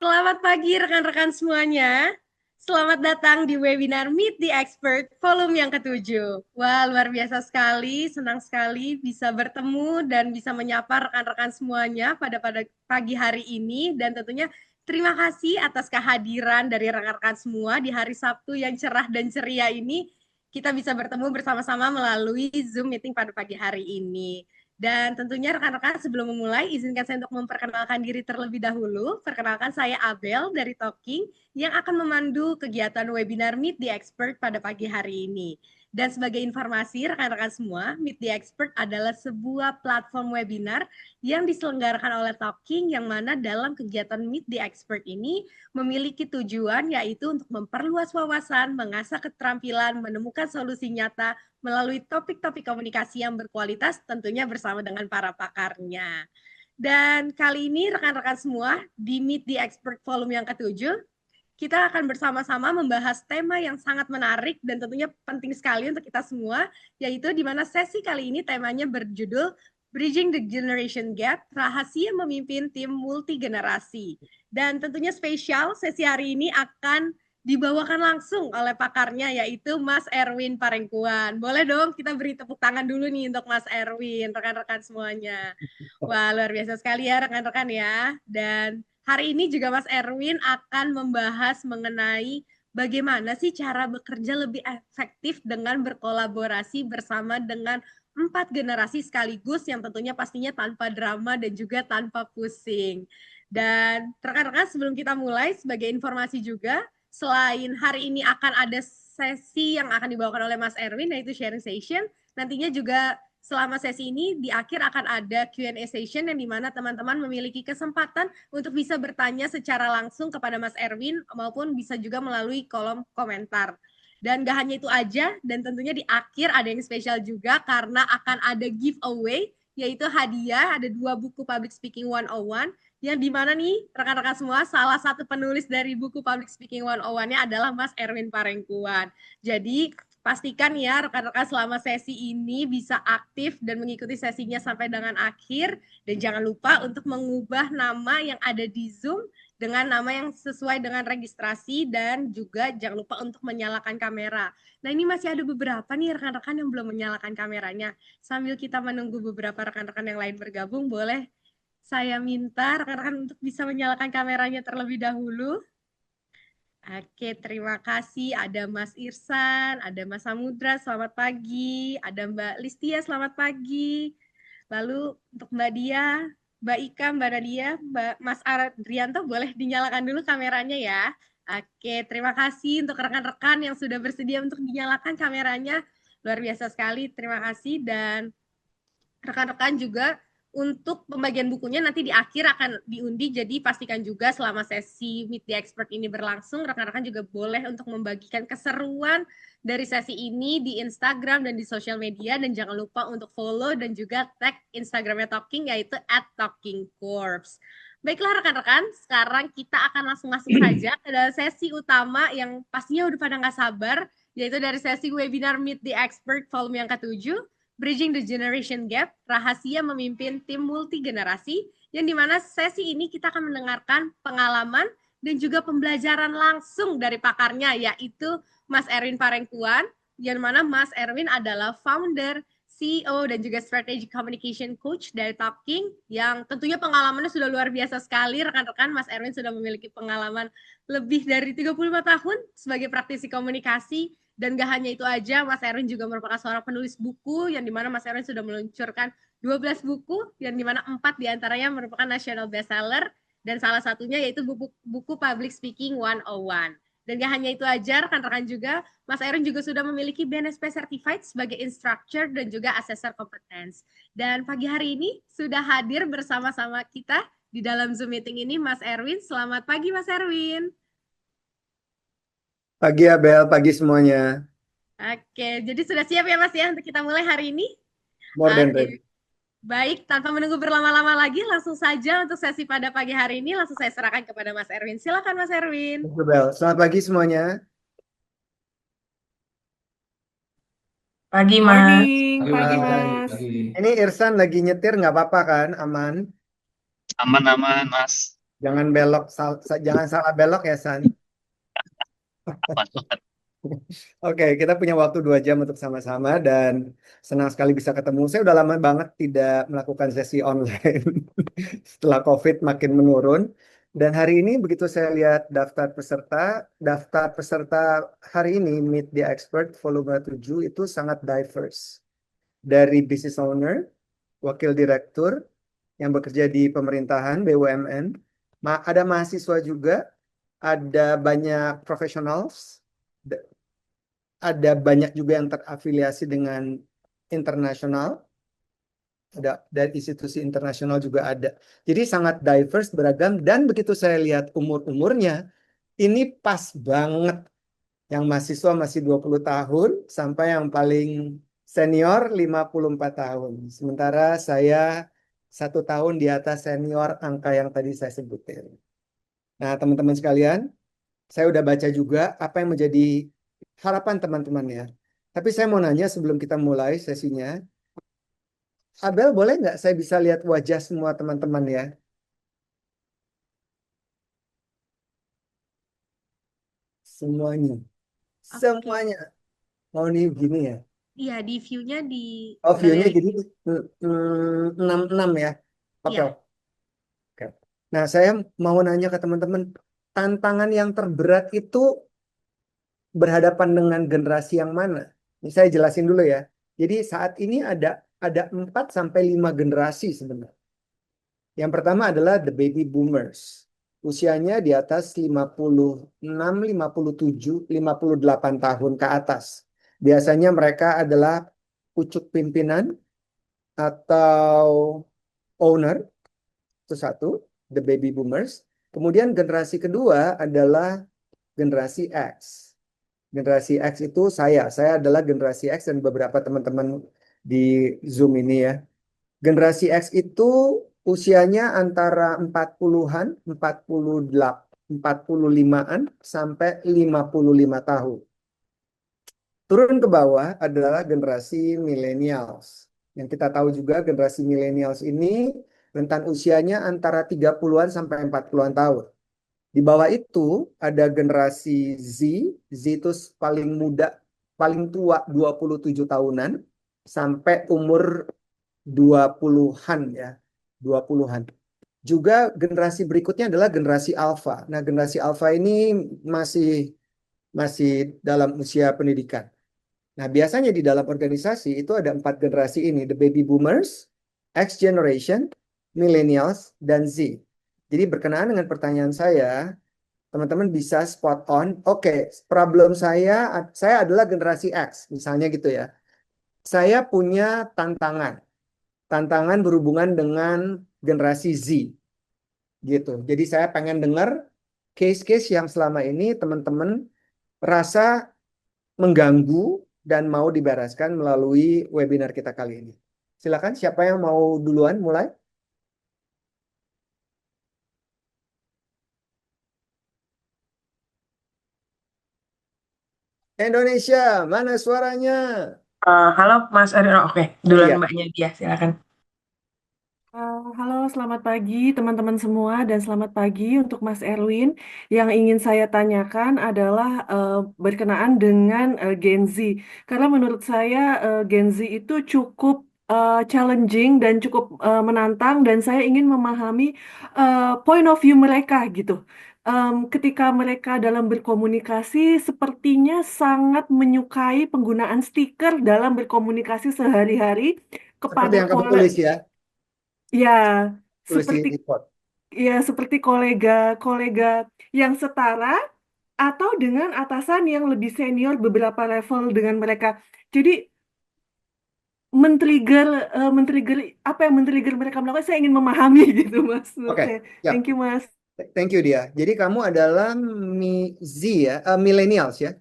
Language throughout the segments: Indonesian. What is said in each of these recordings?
Selamat pagi rekan-rekan semuanya. Selamat datang di webinar Meet the Expert volume yang ke-7. Wah, luar biasa sekali, senang sekali bisa bertemu dan bisa menyapa rekan-rekan semuanya pada pagi hari ini. Dan tentunya terima kasih atas kehadiran dari rekan-rekan semua di hari Sabtu yang cerah dan ceria ini. Kita bisa bertemu bersama-sama melalui Zoom meeting pada pagi hari ini. Dan tentunya rekan-rekan sebelum memulai, izinkan saya untuk memperkenalkan diri terlebih dahulu. Perkenalkan saya Abel dari Talking yang akan memandu kegiatan webinar Meet the Expert pada pagi hari ini. Dan sebagai informasi rekan-rekan semua, Meet the Expert adalah sebuah platform webinar yang diselenggarakan oleh Talking yang mana dalam kegiatan Meet the Expert ini memiliki tujuan yaitu untuk memperluas wawasan, mengasah keterampilan, menemukan solusi nyata melalui topik-topik komunikasi yang berkualitas tentunya bersama dengan para pakarnya. Dan kali ini rekan-rekan semua di Meet the Expert volume yang ke-7 kita akan bersama-sama membahas tema yang sangat menarik dan tentunya penting sekali untuk kita semua, yaitu di mana sesi kali ini temanya berjudul Bridging the Generation Gap, Rahasia Memimpin Tim Multigenerasi. Dan tentunya spesial sesi hari ini akan dibawakan langsung oleh pakarnya, yaitu Mas Erwin Parengkuan. Boleh dong kita beri tepuk tangan dulu nih untuk Mas Erwin, rekan-rekan semuanya. Wah, luar biasa sekali ya rekan-rekan ya. Dan hari ini juga Mas Erwin akan membahas mengenai bagaimana sih cara bekerja lebih efektif dengan berkolaborasi bersama dengan 4 generasi sekaligus yang tentunya pastinya tanpa drama dan juga tanpa pusing. Dan rekan-rekan sebelum kita mulai, sebagai informasi juga, selain hari ini akan ada sesi yang akan dibawakan oleh Mas Erwin, yaitu sharing session, nantinya juga selama sesi ini di akhir akan ada Q&A session yang dimana teman-teman memiliki kesempatan untuk bisa bertanya secara langsung kepada Mas Erwin maupun bisa juga melalui kolom komentar. Dan gak hanya itu aja, dan tentunya di akhir ada yang spesial juga karena akan ada giveaway, yaitu hadiah, ada 2 buku Public Speaking 101, yang dimana nih rekan-rekan semua, salah satu penulis dari buku Public Speaking 101-nya adalah Mas Erwin Parengkuan. Jadi pastikan ya rekan-rekan selama sesi ini bisa aktif dan mengikuti sesinya sampai dengan akhir. Dan jangan lupa untuk mengubah nama yang ada di Zoom dengan nama yang sesuai dengan registrasi dan juga jangan lupa untuk menyalakan kamera. Nah ini masih ada beberapa nih rekan-rekan yang belum menyalakan kameranya. Sambil kita menunggu beberapa rekan-rekan yang lain bergabung, boleh saya minta rekan-rekan untuk bisa menyalakan kameranya terlebih dahulu. Oke, terima kasih. Ada Mas Irsan, ada Mas Samudra, selamat pagi. Ada Mbak Listia, selamat pagi. Lalu untuk Mbak Dia, Mbak Ika, Mbak Nadia, Mas Adrianto, boleh dinyalakan dulu kameranya ya. Oke, terima kasih untuk rekan-rekan yang sudah bersedia untuk dinyalakan kameranya. Luar biasa sekali, terima kasih. Dan rekan-rekan juga untuk pembagian bukunya nanti di akhir akan diundi, jadi pastikan juga selama sesi Meet the Expert ini berlangsung, rekan-rekan juga boleh untuk membagikan keseruan dari sesi ini di Instagram dan di sosial media, dan jangan lupa untuk follow dan juga tag Instagramnya Talking, yaitu @talkingcorps. Baiklah rekan-rekan, sekarang kita akan langsung masuk saja ke dalam sesi utama yang pastinya udah pada nggak sabar, yaitu dari sesi webinar Meet the Expert volume yang ke-7, Bridging the Generation Gap, Rahasia Memimpin Tim Multigenerasi, yang dimana sesi ini kita akan mendengarkan pengalaman dan juga pembelajaran langsung dari pakarnya, yaitu Mas Erwin Parengkuan, yang mana Mas Erwin adalah founder, CEO, dan juga Strategic Communication Coach dari Talking, yang tentunya pengalamannya sudah luar biasa sekali, rekan-rekan. Mas Erwin sudah memiliki pengalaman lebih dari 35 tahun sebagai praktisi komunikasi. Dan gak hanya itu aja, Mas Erwin juga merupakan seorang penulis buku, yang dimana Mas Erwin sudah meluncurkan 12 buku, yang dimana 4 diantaranya merupakan national bestseller, dan salah satunya yaitu buku Public Speaking 101. Dan gak hanya itu aja, rekan-rekan juga, Mas Erwin juga sudah memiliki BNSP Certified sebagai instructor dan juga assessor competence. Dan pagi hari ini sudah hadir bersama-sama kita di dalam Zoom meeting ini, Mas Erwin. Selamat pagi, Mas Erwin. Pagi Abel, pagi semuanya. Oke, jadi sudah siap ya Mas ya untuk kita mulai hari ini? More than Oke, ready. baik, tanpa menunggu berlama-lama lagi, langsung saja untuk sesi pada pagi hari ini, langsung saya serahkan kepada Mas Erwin. Silakan Mas Erwin. Thank you, Bel. Selamat pagi semuanya. Pagi, Mas. Morning, pagi Hai. Mas. Ini Irsan lagi nyetir nggak apa-apa kan? Aman. Aman-aman, Mas. Jangan belok, jangan salah belok ya San. Aman banget. Oke, kita punya waktu 2 jam untuk sama-sama dan senang sekali bisa ketemu. Saya udah lama banget tidak melakukan sesi online setelah COVID makin menurun. Dan hari ini begitu saya lihat daftar peserta hari ini Meet the Expert volume 7 itu sangat diverse. Dari business owner, wakil direktur yang bekerja di pemerintahan BUMN, ada mahasiswa juga, ada banyak professionals, ada banyak juga yang terafiliasi dengan internasional, ada dari institusi internasional juga ada. Jadi sangat diverse, beragam, dan begitu saya lihat umur-umurnya, ini pas banget. Yang mahasiswa masih 20 tahun sampai yang paling senior 54 tahun. Sementara saya 1 tahun di atas senior angka yang tadi saya sebutin. Nah, teman-teman sekalian, saya udah baca juga apa yang menjadi harapan teman-teman ya. Tapi saya mau nanya sebelum kita mulai sesinya, Abel boleh nggak saya bisa lihat wajah semua teman-teman ya? Semuanya. Oke, Semuanya. Oh ini gini ya. iya di view-nya di Oh view-nya galeri. jadi 66 ya. Oke. Iya, Oke. Nah, saya mau nanya ke teman-teman, tantangan yang terberat itu berhadapan dengan generasi yang mana? Ini saya jelasin dulu ya. Jadi saat ini ada 4 sampai 5 generasi sebenarnya. Yang pertama adalah the baby boomers. Usianya di atas 56, 57, 58 tahun ke atas. Biasanya mereka adalah pucuk pimpinan atau owner, itu satu, the baby boomers. Kemudian generasi kedua adalah generasi X. Generasi X itu saya adalah generasi X dan beberapa teman-teman di Zoom ini ya. Generasi X itu usianya antara 40-an, 48, 45-an sampai 55 tahun. Turun ke bawah adalah generasi millennials. Yang kita tahu juga generasi millennials ini rentan usianya antara 30-an sampai 40-an tahun. Di bawah itu ada generasi Z. Z itu paling muda, paling tua 27 tahunan sampai umur 20-an ya, 20-an. Juga generasi berikutnya adalah generasi Alpha. Nah, generasi Alpha ini masih masih dalam usia pendidikan. Nah, biasanya di dalam organisasi itu ada 4 generasi ini, the baby boomers, X generation, millennials, dan Z. Jadi berkenaan dengan pertanyaan saya, teman-teman bisa spot on. Oke, problem saya adalah generasi X, misalnya gitu ya. Saya punya tantangan, tantangan berhubungan dengan generasi Z, gitu. Jadi saya pengen dengar case-case yang selama ini teman-teman rasa mengganggu dan mau dibereskan melalui webinar kita kali ini. Silakan, siapa yang mau duluan mulai? Indonesia, mana suaranya? Halo, Mas Aryo. Oke, Oh duluan iya, Mbaknya dia, silakan. Halo, selamat pagi teman-teman semua dan selamat pagi untuk Mas Erwin. Yang ingin saya tanyakan adalah berkenaan dengan Gen Z. Karena menurut saya Gen Z itu cukup challenging dan cukup menantang dan saya ingin memahami point of view mereka gitu. Ketika mereka dalam berkomunikasi sepertinya sangat menyukai penggunaan stiker dalam berkomunikasi sehari-hari seperti kepada yang kamu tulis ya, ya, tulis di seperti report. ya seperti kolega-kolega yang setara atau dengan atasan yang lebih senior beberapa level dengan mereka. Jadi men-trigger men-trigger apa yang men-trigger mereka melakukan, saya ingin memahami gitu Mas. Menurut Oke, saya. ya. Thank you Mas. Thank you dia. Jadi kamu adalah Z ya, millennials ya.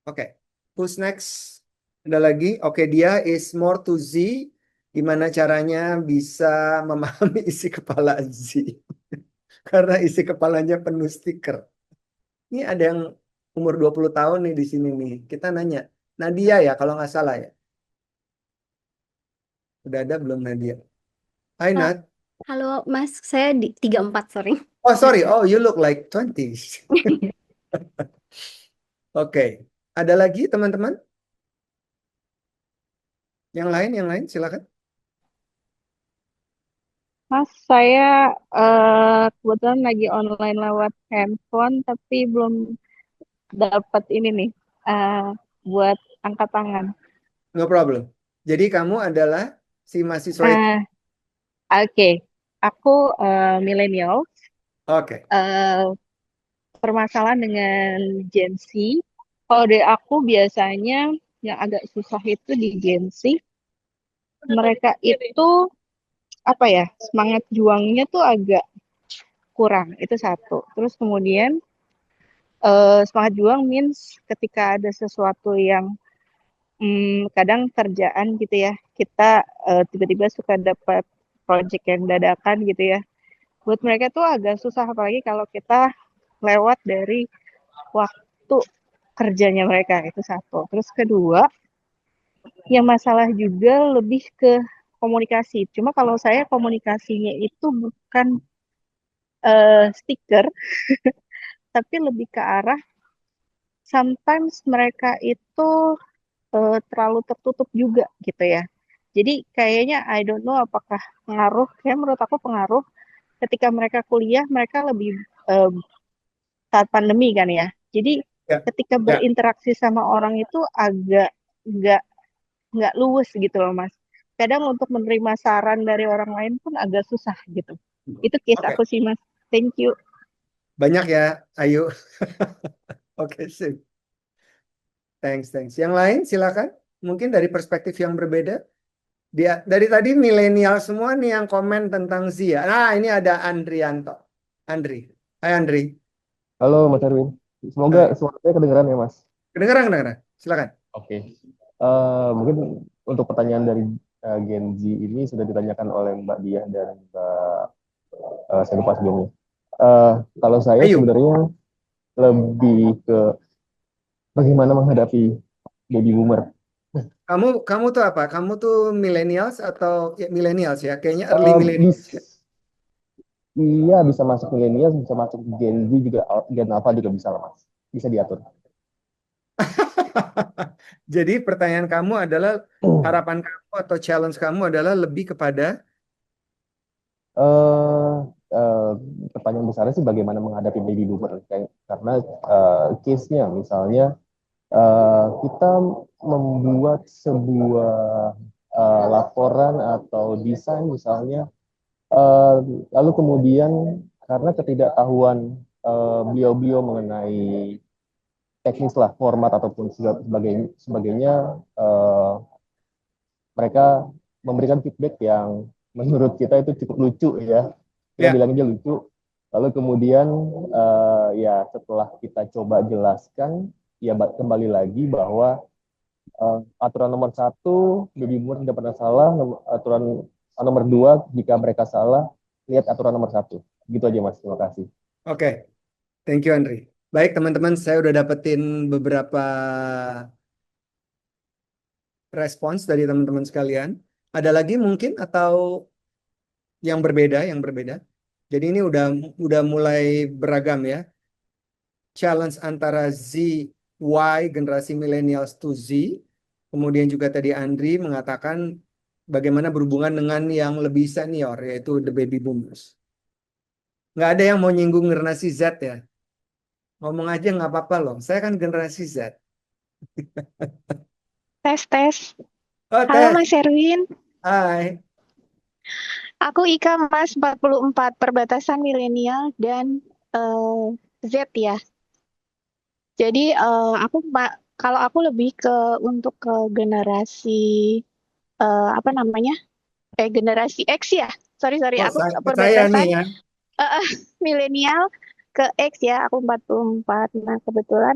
Oke, who's next? Ada lagi? Oke, dia is more to Z. Gimana caranya bisa memahami isi kepala Z? Karena isi kepalanya penuh stiker. Ini ada yang umur 20 tahun nih di sini nih. Kita nanya. Nadia ya kalau nggak salah ya. Udah ada belum Nadia? Hai Halo, Nat. halo, Mas, saya di 34, sorry. Oh sorry, oh you look like 20. Oke. Ada lagi teman-teman? Yang lain silakan. Mas, saya kebetulan lagi online lewat handphone, tapi belum dapat ini nih, eh, buat angkat tangan. No problem. Jadi kamu adalah si mahasiswa itu. Eh, Oke, aku milenial. Oke. Permasalahan dengan Gen Z, kalau dari aku biasanya yang agak susah itu di Gen Z, mereka itu apa ya, semangat juangnya tuh agak kurang, itu satu. Terus kemudian semangat juang means ketika ada sesuatu yang kadang kerjaan gitu ya, kita tiba-tiba suka dapat project yang dadakan gitu ya. Buat mereka tuh agak susah, apalagi kalau kita lewat dari waktu kerjanya mereka, itu satu. Terus kedua, yang masalah juga lebih ke komunikasi. Cuma kalau saya komunikasinya itu bukan stiker, tapi lebih ke arah sometimes mereka itu terlalu tertutup juga gitu ya. Jadi kayaknya I don't know apakah pengaruh, kayak menurut aku pengaruh ketika mereka kuliah, mereka lebih eh, saat pandemi kan ya. Jadi Ya. ketika Ya. berinteraksi sama orang itu agak nggak nggak luwes gitu loh Mas. Kadang untuk menerima saran dari orang lain pun agak susah gitu. Itu case Oke. aku sih Mas. Thank you. Banyak ya, Ayu. Oke, sip. Thanks. Yang lain silakan. Mungkin dari perspektif yang berbeda. Dia dari tadi milenial semua nih yang komen tentang Zia. Nah, ini ada Andrianto. Andri. Hai Andri. Halo Mas Erwin, semoga Hai. suaranya kedengeran ya Mas. Kedengeran. Silakan. Oke. Mungkin untuk pertanyaan dari Gen Z ini sudah ditanyakan oleh Mbak Diah dan Mbak saya lupa sebelumnya. Kalau saya Ayu. sebenarnya lebih ke bagaimana menghadapi baby boomer. Kamu tuh apa? Kamu tuh millennials atau ya, millennials ya? Kayaknya early millennials. Iya, bisa masuk milenial, bisa masuk Gen Z juga, Gen Alpha juga bisa lah Mas. Bisa diatur. Jadi pertanyaan kamu adalah harapan kamu atau challenge kamu adalah lebih kepada eh eh, pertanyaan besarnya sih bagaimana menghadapi baby boomer. Karena case-nya misalnya kita membuat sebuah laporan atau desain misalnya, eh, lalu kemudian karena ketidaktahuan beliau-beliau mengenai teknis lah format ataupun sebagainya, eh, mereka memberikan feedback yang menurut kita itu cukup lucu ya, kita ya. bilangnya lucu. Lalu kemudian ya setelah kita coba jelaskan, ya kembali lagi bahwa aturan nomor satu, baby boomer tidak pernah salah. Aturan nomor dua, jika mereka salah, lihat aturan nomor satu. Gitu aja Mas, terima kasih. Oke. Thank you Andri. Baik teman-teman, saya udah dapetin beberapa respons dari teman-teman sekalian. Ada lagi mungkin atau yang berbeda? Jadi ini udah mulai beragam ya. Challenge antara Z, Y, generasi millennials to Z. Kemudian juga tadi Andri mengatakan bagaimana berhubungan dengan yang lebih senior, yaitu the baby boomers. Nggak ada yang mau nyinggung generasi Z ya. Ngomong aja nggak apa-apa loh. Saya kan generasi Z. Tes. Oh, Halo tes. Mas Erwin, Hai. aku Ika Mas 44 perbatasan milenial dan Z ya. Jadi kalau aku lebih ke untuk ke generasi apa namanya? Generasi X ya. Sorry sorry, Oh, aku saya nih perbatasan ya. eh, milenial ke X ya. Aku 44. Nah, kebetulan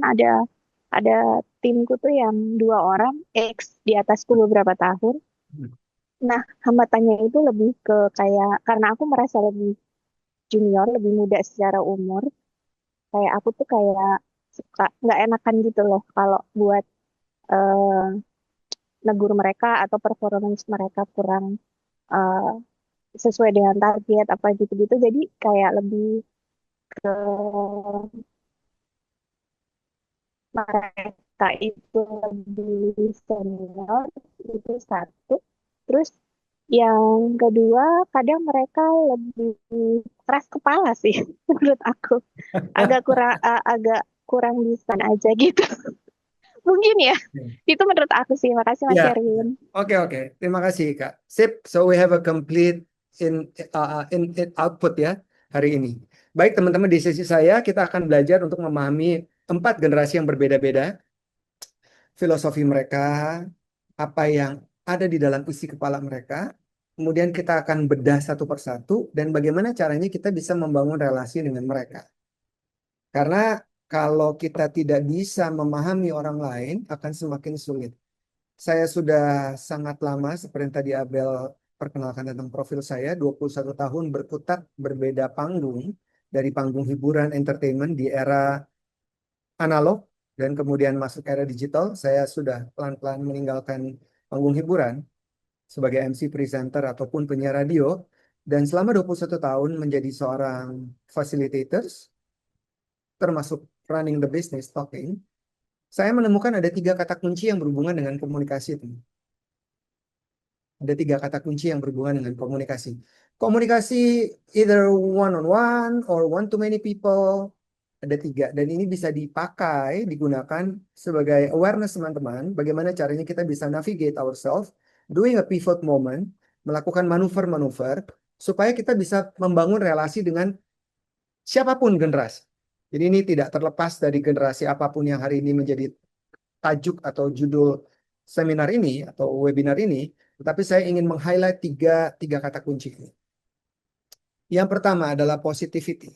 ada timku tuh yang 2 orang X di atasku beberapa tahun. Nah, hambatannya itu lebih ke kayak karena aku merasa lebih junior, lebih muda secara umur. Kayak aku tuh kayak suka nggak enakan gitu loh kalau buat eh, negur mereka atau performance mereka kurang eh, sesuai dengan target apa gitu-gitu. Jadi kayak lebih ke mereka itu lebih senior itu satu. Terus yang kedua, kadang mereka lebih keras kepala sih menurut aku. Agak kurang bisa aja gitu. Mungkin ya. Itu menurut aku sih. Makasih Mas Ya, Erwin. oke. Terima kasih, Kak. Sip, so we have a complete in output ya hari ini. Baik, teman-teman, di sesi saya kita akan belajar untuk memahami 4 generasi yang berbeda-beda, filosofi mereka, apa yang ada di dalam isi kepala mereka. Kemudian kita akan bedah satu persatu dan bagaimana caranya kita bisa membangun relasi dengan mereka. Karena kalau kita tidak bisa memahami orang lain akan semakin sulit. Saya sudah sangat lama, seperti yang tadi Abel perkenalkan tentang profil saya, 21 tahun berkutat berbeda panggung, dari panggung hiburan, entertainment di era analog, dan kemudian masuk era digital. Saya sudah pelan-pelan meninggalkan panggung hiburan sebagai MC presenter ataupun penyiar radio, dan selama 21 tahun menjadi seorang facilitators, termasuk running the business, talking, saya menemukan ada 3 kata kunci yang berhubungan dengan komunikasi itu. Ada 3 kata kunci yang berhubungan dengan komunikasi. Komunikasi either one on one or one to many people. Ada 3 dan ini bisa dipakai, digunakan sebagai awareness teman-teman. Bagaimana caranya kita bisa navigate ourselves, doing a pivot moment, melakukan manuver-manuver supaya kita bisa membangun relasi dengan siapapun generasi. Jadi ini tidak terlepas dari generasi apapun yang hari ini menjadi tajuk atau judul seminar ini atau webinar ini, tetapi saya ingin meng-highlight tiga kata kunci ini. Yang pertama adalah positivity.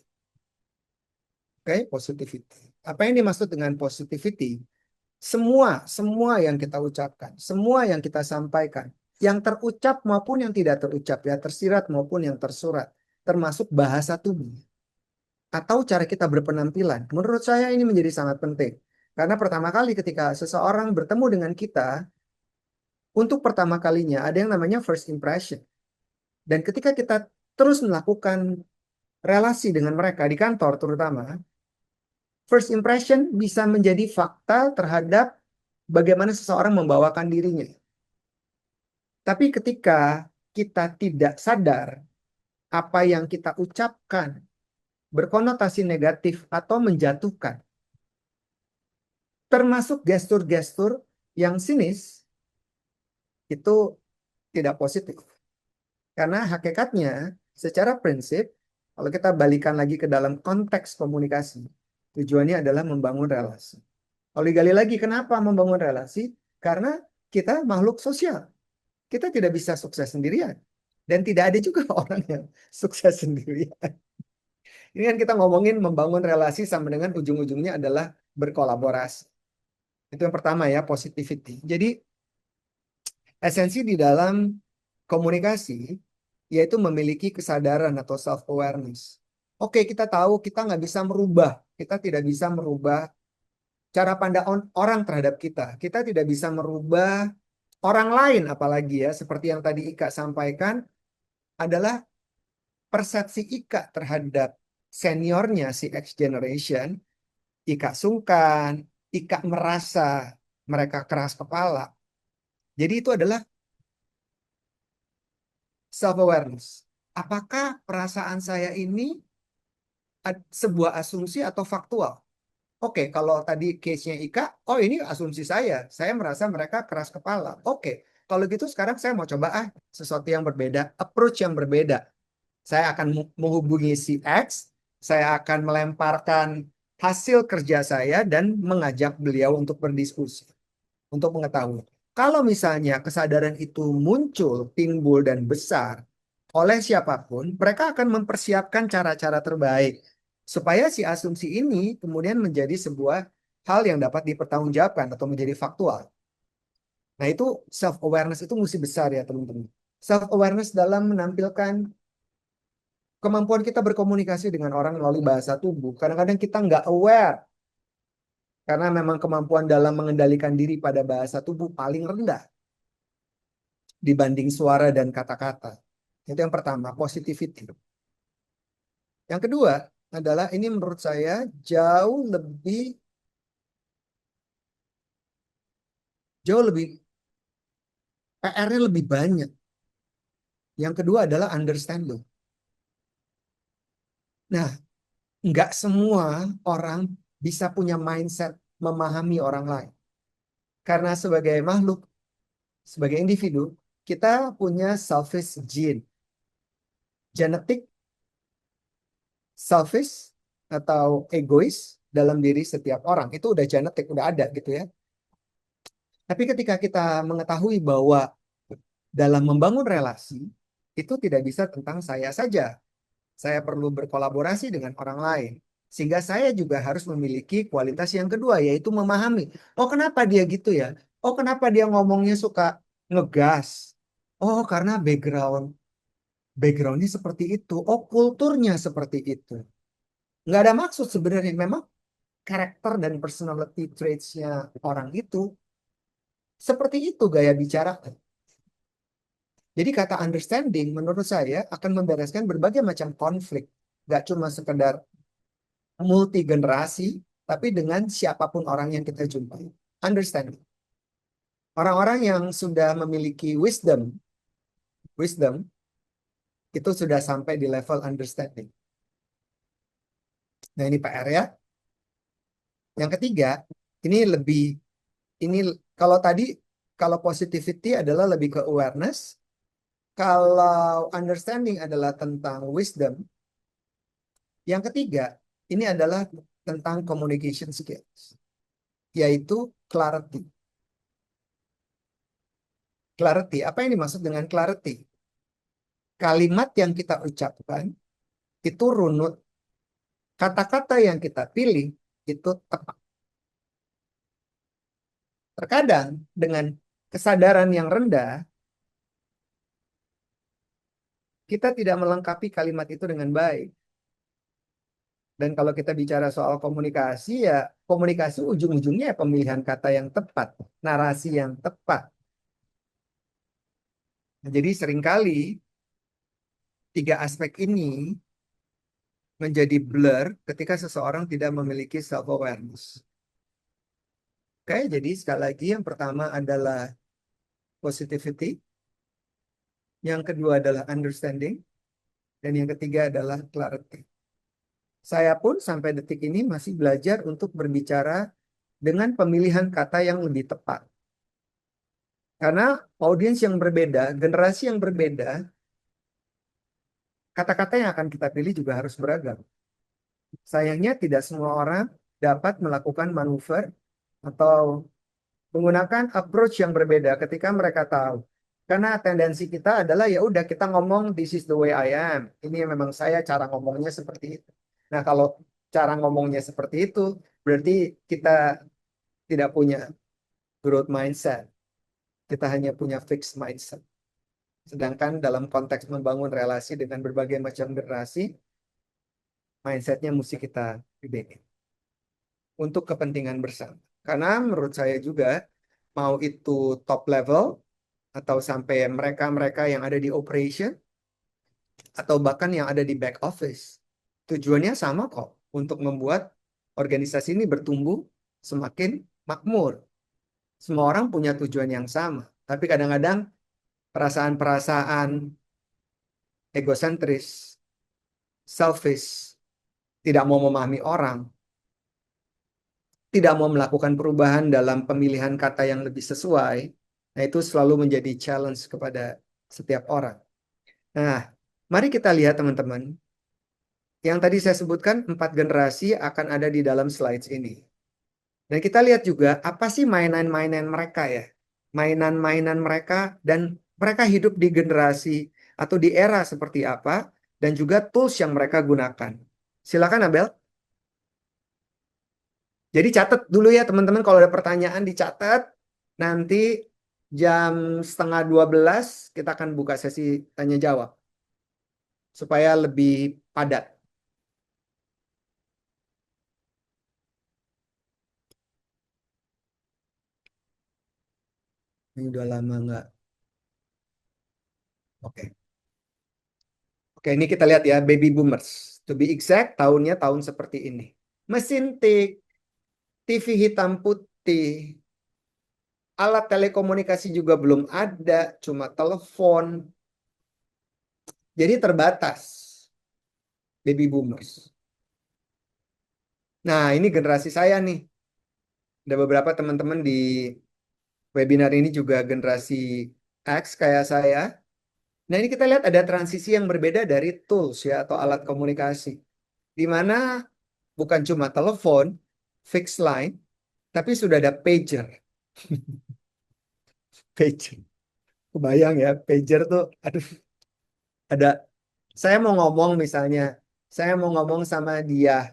Oke, positivity. Apa yang dimaksud dengan positivity? Semua yang kita ucapkan, semua yang kita sampaikan, yang terucap maupun yang tidak terucap, ya tersirat maupun yang tersurat, termasuk bahasa tubuh atau cara kita berpenampilan. Menurut saya ini menjadi sangat penting. Karena pertama kali ketika seseorang bertemu dengan kita, untuk pertama kalinya ada yang namanya first impression. Dan ketika kita terus melakukan relasi dengan mereka di kantor terutama, first impression bisa menjadi fakta terhadap bagaimana seseorang membawakan dirinya. Tapi ketika kita tidak sadar apa yang kita ucapkan berkonotasi negatif atau menjatuhkan, termasuk gestur-gestur yang sinis, itu tidak positif. Karena hakikatnya secara prinsip, kalau kita balikan lagi ke dalam konteks komunikasi, tujuannya adalah membangun relasi. Kalau digali lagi, kenapa membangun relasi? Karena kita makhluk sosial. Kita tidak bisa sukses sendirian. Dan tidak ada juga orang yang sukses sendirian. Ini kan kita ngomongin membangun relasi sama dengan ujung-ujungnya adalah berkolaborasi. Itu yang pertama ya, positivity. Jadi esensi di dalam komunikasi yaitu memiliki kesadaran atau self-awareness. Oke, kita tahu kita nggak bisa merubah. Kita tidak bisa merubah cara pandang orang terhadap kita. Kita tidak bisa merubah orang lain apalagi ya. Seperti yang tadi Ika sampaikan adalah persepsi Ika terhadap seniornya si X generation. Ika sungkan, Ika merasa mereka keras kepala. Jadi itu adalah self-awareness. Apakah perasaan saya ini sebuah asumsi atau faktual? Oke, kalau tadi case-nya Ika, oh ini asumsi saya. Saya merasa mereka keras kepala. Oke, kalau gitu sekarang saya mau coba sesuatu yang berbeda, approach yang berbeda. Saya akan menghubungi si X, saya akan melemparkan hasil kerja saya dan mengajak beliau untuk berdiskusi, untuk mengetahui. Kalau misalnya kesadaran itu muncul, timbul, dan besar oleh siapapun, mereka akan mempersiapkan cara-cara terbaik supaya si asumsi ini kemudian menjadi sebuah hal yang dapat dipertanggungjawabkan atau menjadi faktual. Nah, itu self-awareness itu mesti besar ya, teman-teman. Self-awareness dalam menampilkan kemampuan kita berkomunikasi dengan orang melalui bahasa tubuh. Kadang-kadang kita nggak aware karena memang kemampuan dalam mengendalikan diri pada bahasa tubuh paling rendah dibanding suara dan kata-kata. Itu yang pertama, positivity. Yang kedua adalah ini menurut saya jauh lebih PR-nya lebih banyak. Yang kedua adalah understanding. Nah, nggak semua orang bisa punya mindset memahami orang lain. Karena sebagai makhluk, sebagai individu, kita punya selfish gene. Genetik selfish atau egois dalam diri setiap orang. Itu udah genetik, udah ada gitu ya. Tapi ketika kita mengetahui bahwa dalam membangun relasi, itu tidak bisa tentang saya saja. Saya perlu berkolaborasi dengan orang lain. Sehingga saya juga harus memiliki kualitas yang kedua, yaitu memahami. Oh, kenapa dia gitu ya? Oh, kenapa dia ngomongnya suka ngegas? Oh, karena backgroundnya seperti itu. Oh, kulturnya seperti itu. Nggak ada maksud sebenarnya. Memang karakter dan personality traits-nya orang itu seperti itu gaya bicara. Jadi kata understanding menurut saya akan membereskan berbagai macam konflik. Nggak cuma sekedar multi generasi, tapi dengan siapapun orang yang kita jumpai. Understanding. Orang-orang yang sudah memiliki wisdom itu sudah sampai di level understanding. Nah, ini PR ya. Yang ketiga, ini kalau tadi kalau positivity adalah lebih ke awareness, kalau understanding adalah tentang wisdom. Yang ketiga, ini adalah tentang communication skills, yaitu clarity. Clarity, apa yang dimaksud dengan clarity? Kalimat yang kita ucapkan itu runut. Kata-kata yang kita pilih itu tepat. Terkadang dengan kesadaran yang rendah, kita tidak melengkapi kalimat itu dengan baik. Dan kalau kita bicara soal komunikasi, ya komunikasi ujung-ujungnya pemilihan kata yang tepat, narasi yang tepat. Nah, jadi seringkali tiga aspek ini menjadi blur ketika seseorang tidak memiliki self-awareness. Oke, jadi sekali lagi yang pertama adalah positivity, yang kedua adalah understanding, dan yang ketiga adalah clarity. Saya pun sampai detik ini masih belajar untuk berbicara dengan pemilihan kata yang lebih tepat. Karena audiens yang berbeda, generasi yang berbeda, kata-kata yang akan kita pilih juga harus beragam. Sayangnya tidak semua orang dapat melakukan manuver atau menggunakan approach yang berbeda ketika mereka tahu. Karena tendensi kita adalah ya udah kita ngomong this is the way I am. Ini memang saya cara ngomongnya seperti itu. Nah, kalau cara ngomongnya seperti itu, berarti kita tidak punya growth mindset. Kita hanya punya fixed mindset. Sedangkan dalam konteks membangun relasi dengan berbagai macam generasi, mindsetnya mesti kita bedain. Untuk kepentingan bersama. Karena menurut saya juga, mau itu top level, atau sampai mereka-mereka yang ada di operation, atau bahkan yang ada di back office, tujuannya sama kok, untuk membuat organisasi ini bertumbuh semakin makmur. Semua orang punya tujuan yang sama, tapi kadang-kadang perasaan-perasaan egosentris, selfish, tidak mau memahami orang, tidak mau melakukan perubahan dalam pemilihan kata yang lebih sesuai, nah itu selalu menjadi challenge kepada setiap orang. Nah, mari kita lihat teman-teman, Yang tadi saya sebutkan 4 generasi akan ada di dalam slides ini. Dan kita lihat juga apa sih mainan-mainan mereka ya. Mainan-mainan mereka dan mereka hidup di generasi atau di era seperti apa dan juga tools yang mereka gunakan. Silakan Abel. Jadi catat dulu ya teman-teman, kalau ada pertanyaan dicatat. Nanti jam setengah 12 kita akan buka sesi tanya jawab supaya lebih padat. Ini udah lama nggak. Oke. Oke, ini kita lihat ya, baby boomers. To be exact, tahunnya tahun seperti ini. Mesin tik, TV hitam putih, alat telekomunikasi juga belum ada, cuma telepon. Jadi terbatas, baby boomers. Nah, ini generasi saya nih. Ada beberapa teman-teman di webinar ini juga generasi X kayak saya. Nah, ini kita lihat ada transisi yang berbeda dari tools ya atau alat komunikasi. Di mana bukan cuma telepon, fixed line, tapi sudah ada pager. Pager. Kebayang ya, pager tuh, aduh, ada. Saya mau ngomong misalnya, saya mau ngomong sama dia.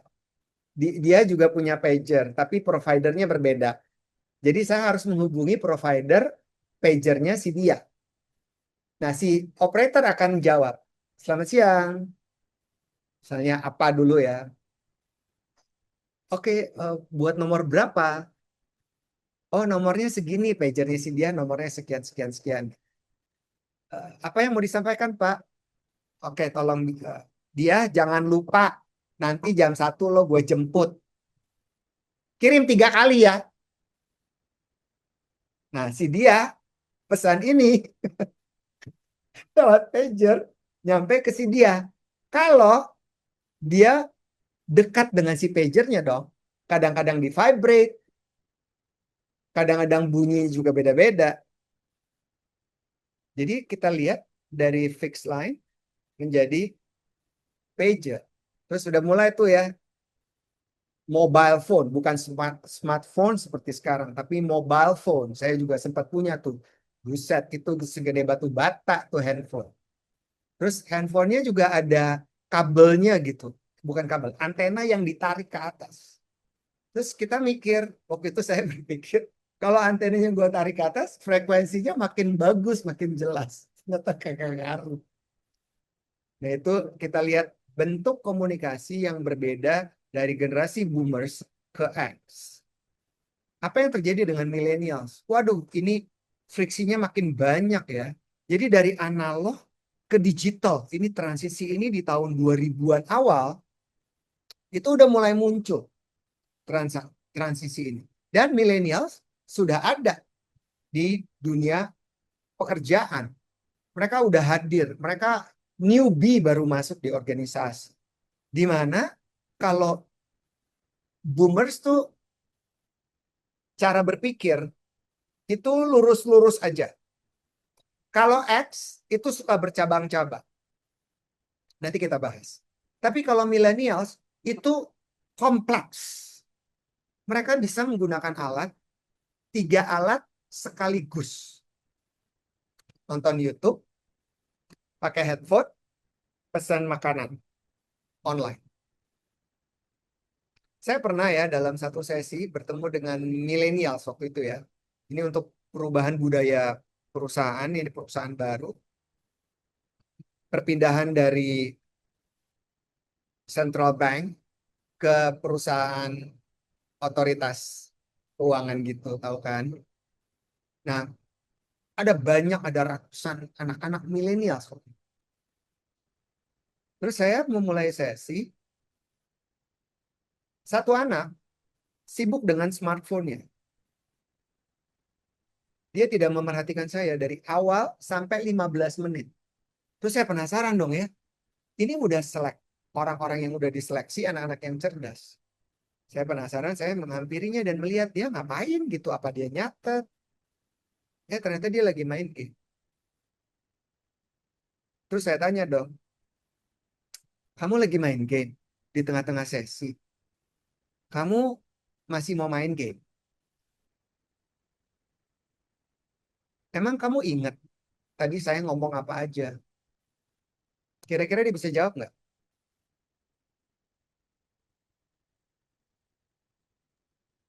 Dia juga punya pager, tapi providernya berbeda. Jadi saya harus menghubungi provider pagernya si dia. Nah, si operator akan jawab, selamat siang. Misalnya apa dulu ya? Oke, buat nomor berapa? Oh, nomornya segini, pagernya si dia nomornya sekian, sekian, sekian. Apa yang mau disampaikan, Pak? Oke, tolong dia jangan lupa nanti jam 1 lo gue jemput. Kirim 3 kali ya. Nah, si dia pesan ini lewat pager nyampe ke si dia. Kalau dia dekat dengan si pagernya dong. Kadang-kadang di vibrate, kadang-kadang bunyi juga beda-beda. Jadi kita lihat dari fixed line menjadi pager. Terus sudah mulai tuh ya mobile phone, bukan smartphone seperti sekarang, tapi mobile phone. Saya juga sempat punya tuh. Buset, itu segede batu bata tuh handphone. Terus handphonenya juga ada kabelnya gitu. Bukan kabel, antena yang ditarik ke atas. Terus kita mikir, waktu itu saya berpikir, kalau antenanya gue tarik ke atas, frekuensinya makin bagus, makin jelas. Ternyata kagak ngaruh. Nah itu kita lihat bentuk komunikasi yang berbeda dari generasi boomers ke X. Apa yang terjadi dengan millennials? Waduh, ini friksinya makin banyak ya. Jadi dari analog ke digital, ini transisi ini di tahun 2000-an awal, itu udah mulai muncul transisi ini. Dan millennials sudah ada di dunia pekerjaan. Mereka udah hadir, mereka newbie baru masuk di organisasi. Di mana kalau boomers tuh cara berpikir itu lurus-lurus aja. Kalau X itu suka bercabang-cabang. Nanti kita bahas. Tapi kalau millennials itu kompleks. Mereka bisa menggunakan alat, 3 alat sekaligus. Nonton YouTube, pakai headphone, pesan makanan online. Saya pernah ya dalam satu sesi bertemu dengan millennials waktu itu ya. Ini untuk perubahan budaya perusahaan, ini perusahaan baru. Perpindahan dari central bank ke perusahaan otoritas keuangan gitu, tahu kan? Nah, ada ratusan anak-anak milenial. Terus saya memulai sesi, satu anak sibuk dengan smartphone-nya. Dia tidak memerhatikan saya dari awal sampai 15 menit. Terus saya penasaran dong ya, ini udah selek orang-orang yang udah diseleksi, anak-anak yang cerdas. Saya penasaran, saya menghampirinya dan melihat dia ngapain gitu, apa dia nyatet. Ya ternyata dia lagi main game. Terus saya tanya dong, Kamu lagi main game di tengah-tengah sesi. Kamu masih mau main game. Emang kamu ingat tadi saya ngomong apa aja? Kira-kira dia bisa jawab nggak?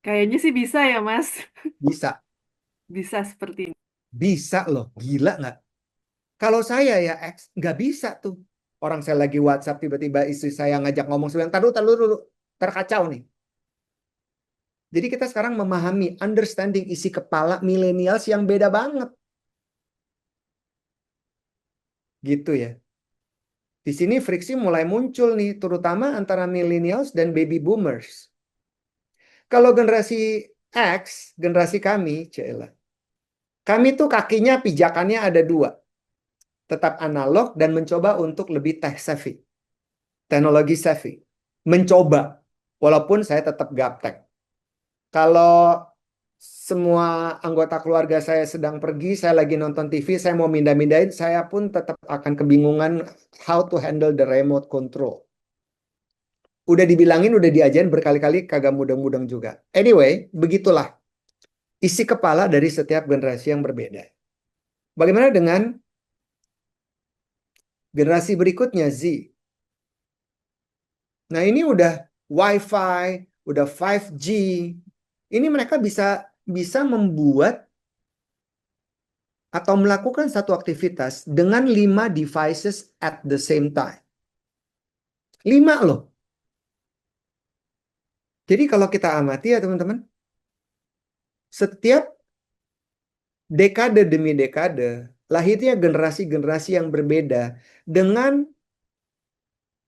Kayaknya sih bisa ya, Mas. Bisa. Bisa seperti ini. Bisa loh. Gila nggak? Kalau saya ya nggak bisa tuh. Orang saya lagi WhatsApp tiba-tiba istri saya ngajak ngomong sebentar, taruh dulu. Terkacau nih. Jadi kita sekarang memahami, understanding isi kepala millennials yang beda banget. Gitu ya. Di sini friksi mulai muncul nih, terutama antara millennials dan baby boomers. Kalau generasi X, generasi kami, Cela, kami tuh kakinya pijakannya ada dua. Tetap analog dan mencoba untuk lebih tech savvy. Teknologi savvy. Mencoba. Walaupun saya tetap gaptek. Kalau semua anggota keluarga saya sedang pergi, saya lagi nonton TV, saya mau mindah-mindahin, saya pun tetap akan kebingungan how to handle the remote control. Udah dibilangin, udah diajarin berkali-kali, kagak mudeng-mudeng juga. Anyway, begitulah isi kepala dari setiap generasi yang berbeda. Bagaimana dengan generasi berikutnya, Z? Nah, ini udah Wi-Fi, udah 5G. Ini mereka bisa membuat atau melakukan satu aktivitas dengan 5 devices at the same time. 5 loh. Jadi kalau kita amati ya teman-teman, setiap dekade demi dekade, lahirnya generasi-generasi yang berbeda dengan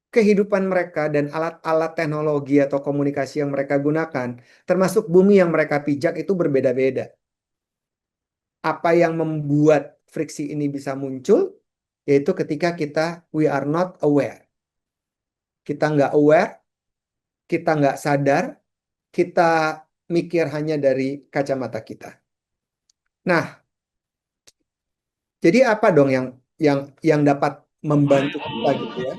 kehidupan mereka dan alat-alat teknologi atau komunikasi yang mereka gunakan, termasuk bumi yang mereka pijak itu berbeda-beda. Apa yang membuat friksi ini bisa muncul? Yaitu ketika we are not aware. Kita nggak aware, kita nggak sadar, kita mikir hanya dari kacamata kita. Nah, jadi apa dong yang dapat membantu kita gitu ya?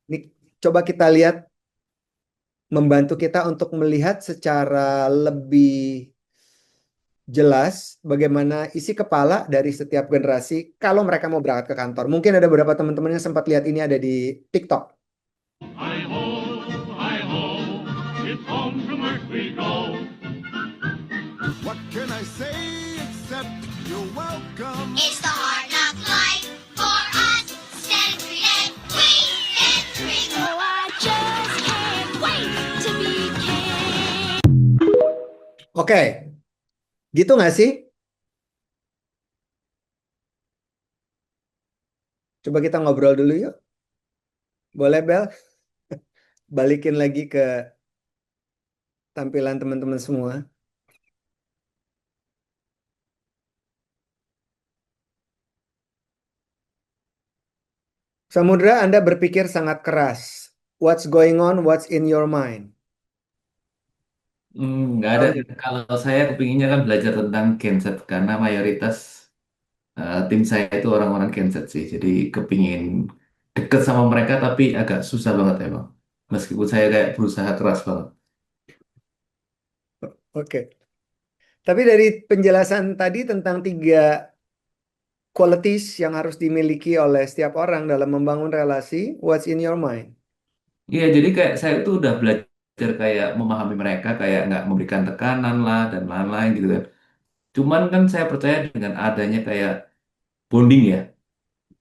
Ini coba kita lihat, membantu kita untuk melihat secara lebih jelas bagaimana isi kepala dari setiap generasi kalau mereka mau berangkat ke kantor. Mungkin ada beberapa teman-teman yang sempat lihat ini ada di TikTok. Hi-ho, hi-ho, it's home from work we go. What can I say except you're welcome? It's the hard knock life for us. Stand every day, we get free. Oh, I just can't wait to be king. Oke, gitu nggak sih? Coba kita ngobrol dulu yuk. Boleh, Bel? Balikin lagi ke tampilan teman-teman semua. Samudra, Anda berpikir sangat keras. What's going on? What's in your mind? Nggak ada. Kalau saya kepinginnya kan belajar tentang genset karena mayoritas tim saya itu orang-orang genset sih. Jadi kepingin deket sama mereka tapi agak susah banget emang. Meskipun saya kayak berusaha keras banget. Oke. Tapi dari penjelasan tadi tentang 3 qualities yang harus dimiliki oleh setiap orang dalam membangun relasi, what's in your mind? Iya, jadi kayak saya tuh udah belajar kayak memahami mereka, kayak nggak memberikan tekanan lah dan lain-lain gitu kan. Cuman kan saya percaya dengan adanya kayak bonding ya.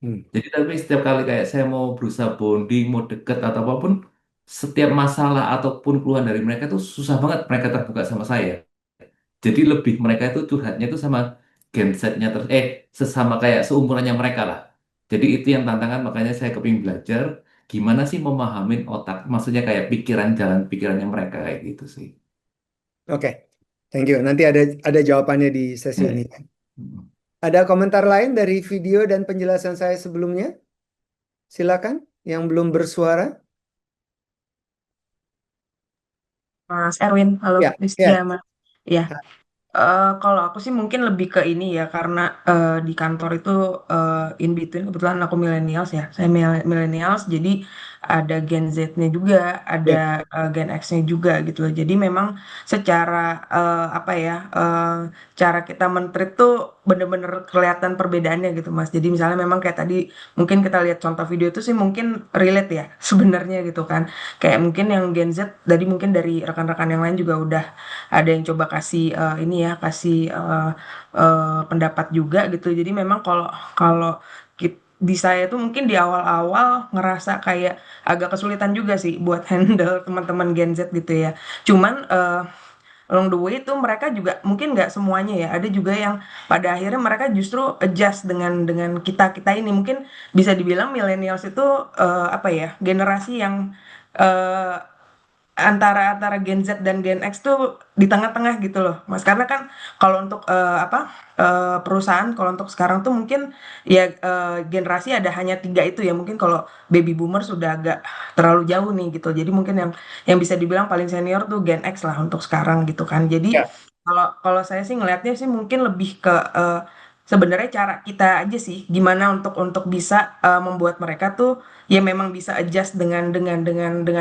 Jadi tapi setiap kali kayak saya mau berusaha bonding, mau deket atau apapun, setiap masalah ataupun keluhan dari mereka tuh susah banget mereka terbuka sama saya. Jadi lebih mereka itu curhatnya itu sama gensetnya terus sesama kayak seumurannya mereka lah. Jadi itu yang tantangan makanya saya kepingin belajar gimana sih memahamin otak, maksudnya kayak jalan pikirannya mereka kayak gitu sih. Oke, thank you. Nanti ada jawabannya di sesi ini. Ada komentar lain dari video dan penjelasan saya sebelumnya? Silakan, yang belum bersuara. Mas Erwin, halo, Ya, Listia, ya. Mas. Ya, kalau aku sih mungkin lebih ke ini ya, karena di kantor itu in between, kebetulan aku millennials ya, saya millennials, jadi ada Gen Z-nya juga, Ya, ada Gen X-nya juga gitu loh. Jadi memang secara apa ya, cara kita men-treat tuh bener-bener kelihatan perbedaannya gitu Mas. Jadi misalnya memang kayak tadi mungkin kita lihat contoh video itu sih mungkin relate ya sebenarnya gitu kan. Kayak mungkin yang Gen Z tadi mungkin dari rekan-rekan yang lain juga udah ada yang coba kasih ini ya, kasih pendapat juga gitu. Jadi memang kalau kalau di saya tuh mungkin di awal-awal ngerasa kayak agak kesulitan juga sih buat handle teman-teman Gen Z gitu ya. Cuman along the way itu mereka juga mungkin nggak semuanya ya. Ada juga yang pada akhirnya mereka justru adjust dengan kita ini. Mungkin bisa dibilang millennials itu apa ya, generasi yang eh, antara antara Gen Z dan Gen X tuh di tengah-tengah gitu loh, Mas. Karena kan kalau untuk apa perusahaan, kalau untuk sekarang tuh mungkin ya generasi ada hanya tiga itu ya. Mungkin kalau baby boomer sudah agak terlalu jauh nih gitu. Jadi mungkin yang bisa dibilang paling senior tuh Gen X lah untuk sekarang gitu kan. Jadi ya, kalau kalau saya sih ngelihatnya sih mungkin lebih ke sebenarnya cara kita aja sih gimana untuk bisa membuat mereka tuh ya memang bisa adjust dengan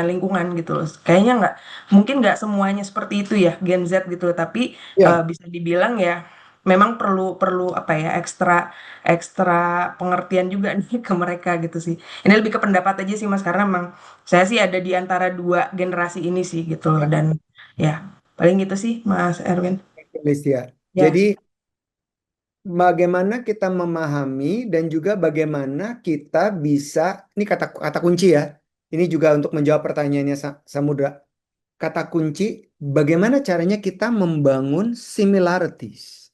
lingkungan gitu loh. Kayaknya mungkin nggak semuanya seperti itu ya Gen Z gitu, tapi ya. bisa dibilang ya memang perlu perlu apa ya ekstra ekstra pengertian juga nih ke mereka gitu sih. Ini lebih ke pendapat aja sih Mas karena memang saya sih ada di antara dua generasi ini sih gitu loh Ya, dan ya paling gitu sih Mas Erwin. Alicia. Ya. Jadi bagaimana kita memahami dan juga bagaimana kita bisa, ini kata kata kunci ya. Ini juga untuk menjawab pertanyaannya Samudra. Kata kunci, bagaimana caranya kita membangun similarities.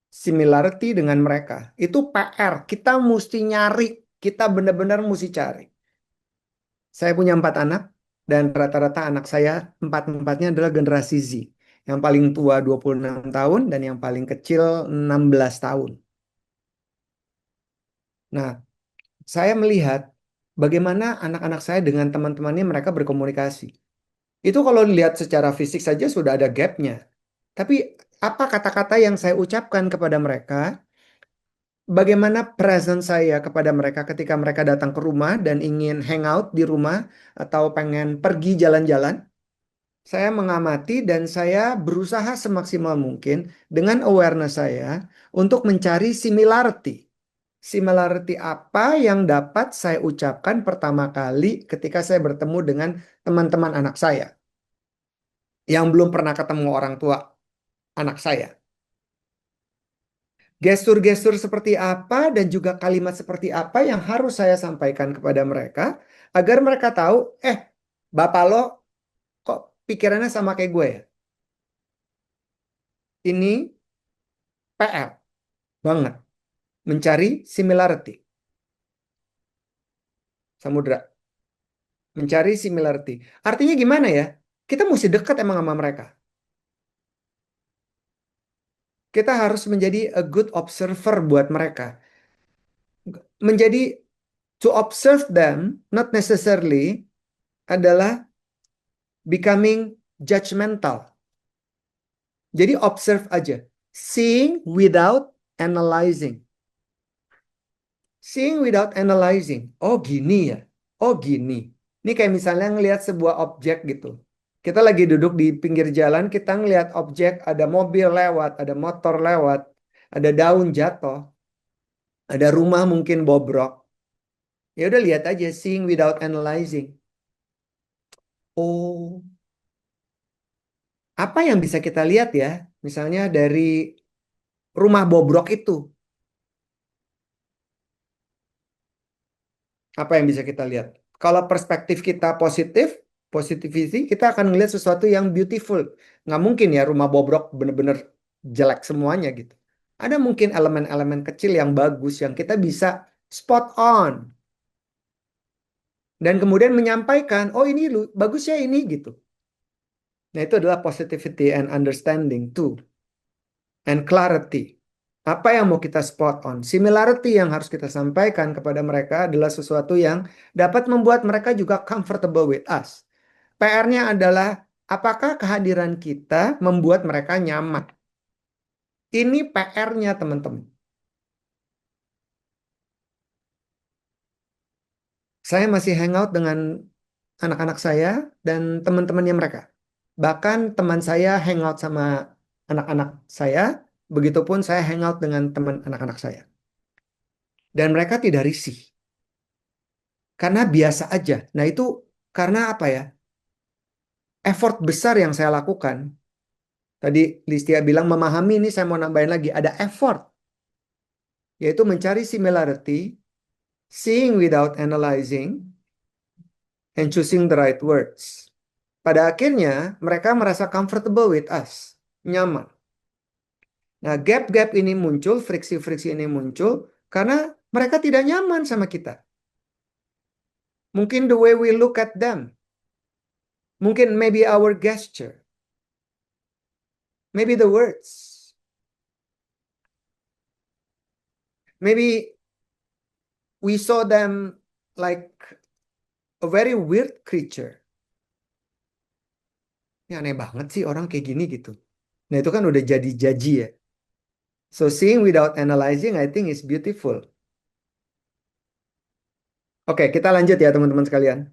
Similarity dengan mereka. Itu PR. Kita mesti nyari. Kita benar-benar mesti cari. Saya punya 4 anak dan rata-rata anak saya empat-empatnya adalah generasi Z. Yang paling tua 26 tahun dan yang paling kecil 16 tahun. Nah, saya melihat bagaimana anak-anak saya dengan teman-temannya mereka berkomunikasi. Itu kalau dilihat secara fisik saja sudah ada gapnya. Tapi apa kata-kata yang saya ucapkan kepada mereka, bagaimana presence saya kepada mereka ketika mereka datang ke rumah dan ingin hangout di rumah atau pengen pergi jalan-jalan, saya mengamati dan saya berusaha semaksimal mungkin dengan awareness saya untuk mencari similarity. Similarity apa yang dapat saya ucapkan pertama kali ketika saya bertemu dengan teman-teman anak saya yang belum pernah ketemu orang tua anak saya. Gestur-gestur seperti apa dan juga kalimat seperti apa yang harus saya sampaikan kepada mereka agar mereka tahu, bapak lo kok pikirannya sama kayak gue ya. Ini PR banget mencari similarity. Samudra, mencari similarity. Artinya gimana ya? Kita mesti dekat emang sama mereka. Kita harus menjadi a good observer buat mereka. Menjadi to observe them, not necessarily adalah becoming judgmental. Jadi observe aja. Seeing without analyzing. Seeing without analyzing. Oh gini ya. Oh gini. Ini kayak misalnya ngelihat sebuah objek gitu. Kita lagi duduk di pinggir jalan, kita ngelihat objek, ada mobil lewat, ada motor lewat, ada daun jatuh, ada rumah mungkin bobrok. Ya udah lihat aja, seeing without analyzing. Oh, apa yang bisa kita lihat ya? Misalnya dari rumah bobrok itu, apa yang bisa kita lihat? Kalau perspektif kita positif, positivity, kita akan melihat sesuatu yang beautiful. Nggak mungkin ya rumah bobrok bener-bener jelek semuanya gitu. Ada mungkin elemen-elemen kecil yang bagus yang kita bisa spot on. Dan kemudian menyampaikan, oh ini bagus ya ini gitu. Nah itu adalah positivity and understanding too. And clarity. Apa yang mau kita spot on? Similarity yang harus kita sampaikan kepada mereka adalah sesuatu yang dapat membuat mereka juga comfortable with us. PR-nya adalah apakah kehadiran kita membuat mereka nyaman? Ini PR-nya teman-teman. Saya masih hangout dengan anak-anak saya dan teman-temannya mereka. Bahkan teman saya hangout sama anak-anak saya, begitupun saya hangout dengan teman anak-anak saya. Dan mereka tidak risih, karena biasa aja. Nah itu karena apa ya? Effort besar yang saya lakukan. Tadi Listia bilang memahami, ini saya mau nambahin lagi. Ada effort, yaitu mencari similarity, seeing without analyzing, and choosing the right words. Pada akhirnya mereka merasa comfortable with us, nyaman. Nah, gap-gap ini muncul, friksi-friksi ini muncul karena mereka tidak nyaman sama kita. Mungkin the way we look at them, mungkin maybe our gesture, maybe the words, maybe we saw them like a very weird creature. Ini aneh banget sih orang kayak gini gitu. Nah itu kan udah jadi jaji ya. So seeing without analyzing I think is beautiful. Oke, kita lanjut ya teman-teman sekalian.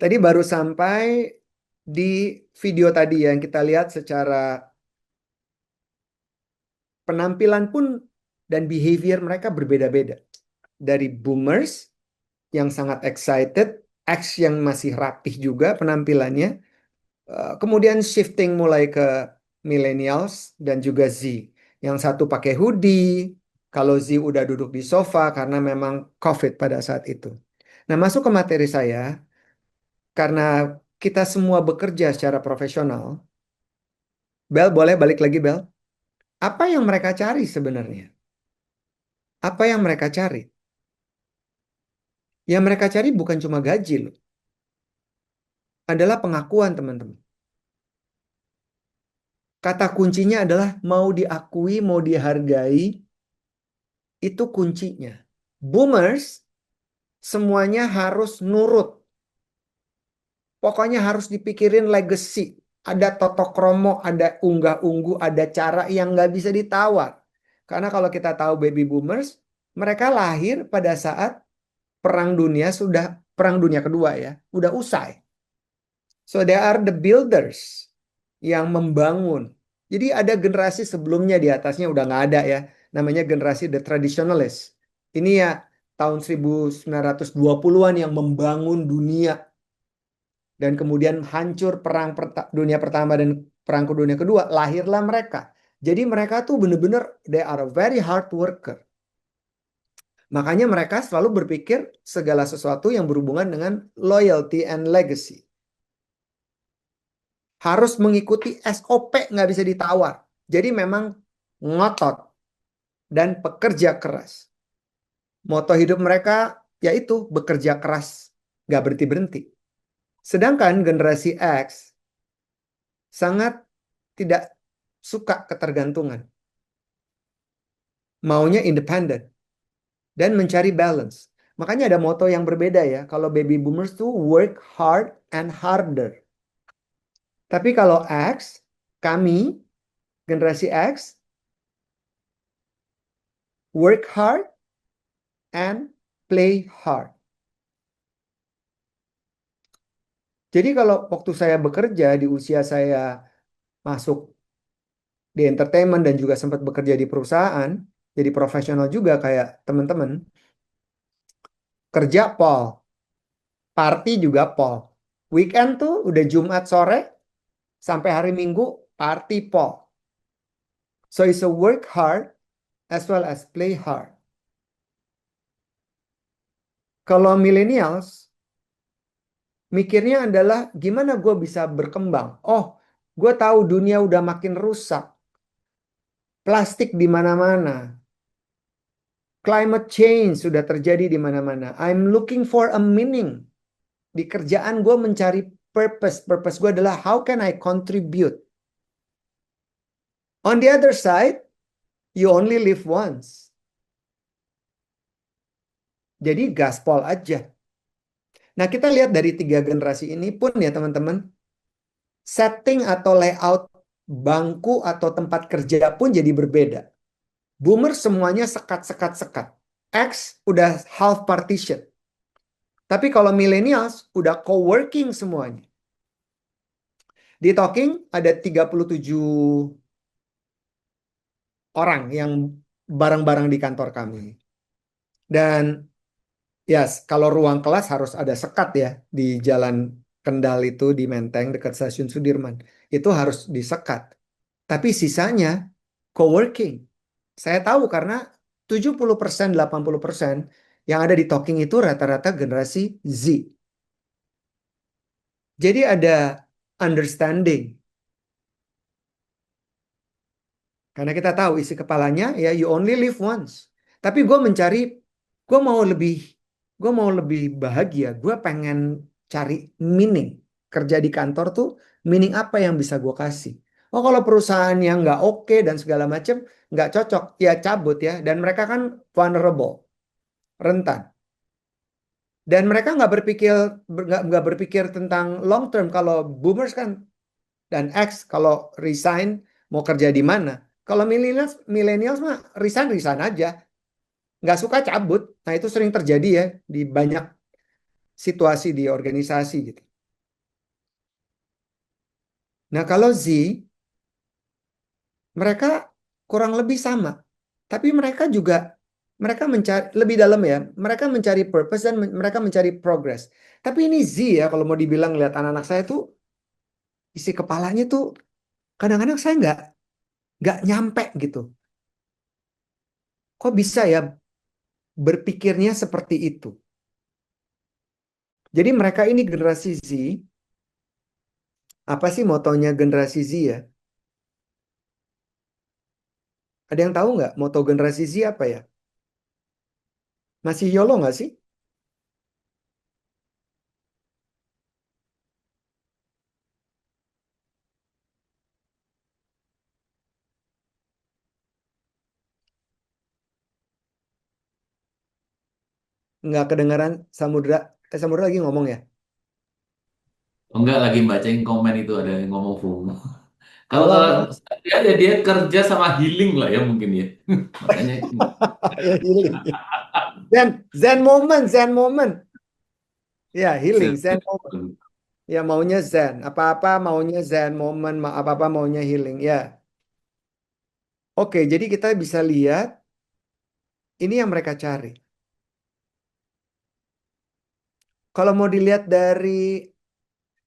Tadi baru sampai di video tadi yang kita lihat secara penampilan pun dan behavior mereka berbeda-beda. Dari boomers yang sangat excited, X yang masih rapih juga penampilannya. Kemudian shifting mulai ke millennials dan juga Z. Yang satu pakai hoodie, kalau Z udah duduk di sofa karena memang COVID pada saat itu. Nah, masuk ke materi saya, karena kita semua bekerja secara profesional. Bel, boleh balik lagi, Bel? Apa yang mereka cari sebenarnya? Apa yang mereka cari? Yang mereka cari bukan cuma gaji loh. Adalah pengakuan, teman-teman. Kata kuncinya adalah mau diakui, mau dihargai, itu kuncinya. Boomers semuanya harus nurut. Pokoknya harus dipikirin legacy. Ada totok kromo, ada unggah-ungguh, ada cara yang nggak bisa ditawar. Karena kalau kita tahu baby boomers, mereka lahir pada saat Perang Dunia Kedua ya, udah usai. So they are the builders yang membangun. Jadi ada generasi sebelumnya di atasnya udah nggak ada ya. Namanya generasi the traditionalist. Ini ya tahun 1920-an yang membangun dunia. Dan kemudian hancur Dunia Pertama dan Perang Dunia Kedua. Lahirlah mereka. Jadi mereka tuh bener-bener they are a very hard worker. Makanya mereka selalu berpikir segala sesuatu yang berhubungan dengan loyalty and legacy. Harus mengikuti SOP, nggak bisa ditawar. Jadi memang ngotot dan pekerja keras. Moto hidup mereka yaitu bekerja keras, nggak berhenti-berhenti. Sedangkan generasi X sangat tidak suka ketergantungan. Maunya independen dan mencari balance. Makanya ada moto yang berbeda ya. Kalau baby boomers tuh work hard and harder. Tapi kalau X, kami, generasi X, work hard and play hard. Jadi kalau waktu saya bekerja di usia saya masuk di entertainment dan juga sempat bekerja di perusahaan, jadi profesional juga kayak teman-teman, kerja pol, party juga pol. Weekend tuh udah Jumat sore sampai hari Minggu party pol. So it's a work hard as well as play hard. Kalau millennials mikirnya adalah gimana gue bisa berkembang. Oh, gue tahu dunia udah makin rusak. Plastik di mana-mana. Climate change sudah terjadi di mana-mana. I'm looking for a meaning. Di kerjaan gue mencari purpose. Purpose gue adalah how can I contribute. On the other side, you only live once. Jadi gaspol aja. Nah, kita lihat dari 3 generasi ini pun ya teman-teman, setting atau layout bangku atau tempat kerja pun jadi berbeda. Boomer semuanya sekat. X udah half partition. Tapi kalau millennials udah co-working semuanya. Di Talking ada 37 orang yang bareng-bareng di kantor kami. Dan kalau ruang kelas harus ada sekat ya di Jalan Kendal itu di Menteng dekat Stasiun Sudirman. Itu harus disekat. Tapi sisanya co-working. Saya tahu karena 70%, 80% yang ada di Talking itu rata-rata generasi Z. Jadi ada understanding. Karena kita tahu isi kepalanya ya you only live once. Tapi gue mau lebih bahagia. Gue pengen cari meaning. Kerja di kantor tuh meaning apa yang bisa gue kasih. Oh kalau perusahaan yang nggak oke dan segala macam nggak cocok ya cabut ya. Dan mereka kan vulnerable, rentan. Dan mereka nggak berpikir tentang long term. Kalau boomers kan dan X kalau resign mau kerja di mana. Kalau millennials mah resign aja, nggak suka cabut. Nah itu sering terjadi ya di banyak situasi di organisasi gitu. Nah kalau Z, mereka kurang lebih sama, tapi mereka mencari lebih dalam ya. Mereka mencari purpose dan mereka mencari progress. Tapi ini Z ya kalau mau dibilang lihat anak-anak saya tuh isi kepalanya tuh kadang-kadang saya nggak nyampe gitu. Kok bisa ya berpikirnya seperti itu? Jadi mereka ini generasi Z. Apa sih motonya generasi Z ya? Ada yang tahu nggak moto generasi Z apa ya? Masih YOLO nggak sih? Nggak kedengaran Samudra. Samudra lagi ngomong ya? Oh, enggak lagi bacain komen itu ada yang ngomong FOMO. Kalau Oh, kalau dia kerja sama healing lah ya mungkin ya. Makanya ya healing. Zen moment. Ya healing, Zen moment. Ya maunya Zen. Apa-apa maunya Zen moment, apa-apa maunya healing. Ya. Oke, jadi kita bisa lihat ini yang mereka cari. Kalau mau dilihat dari,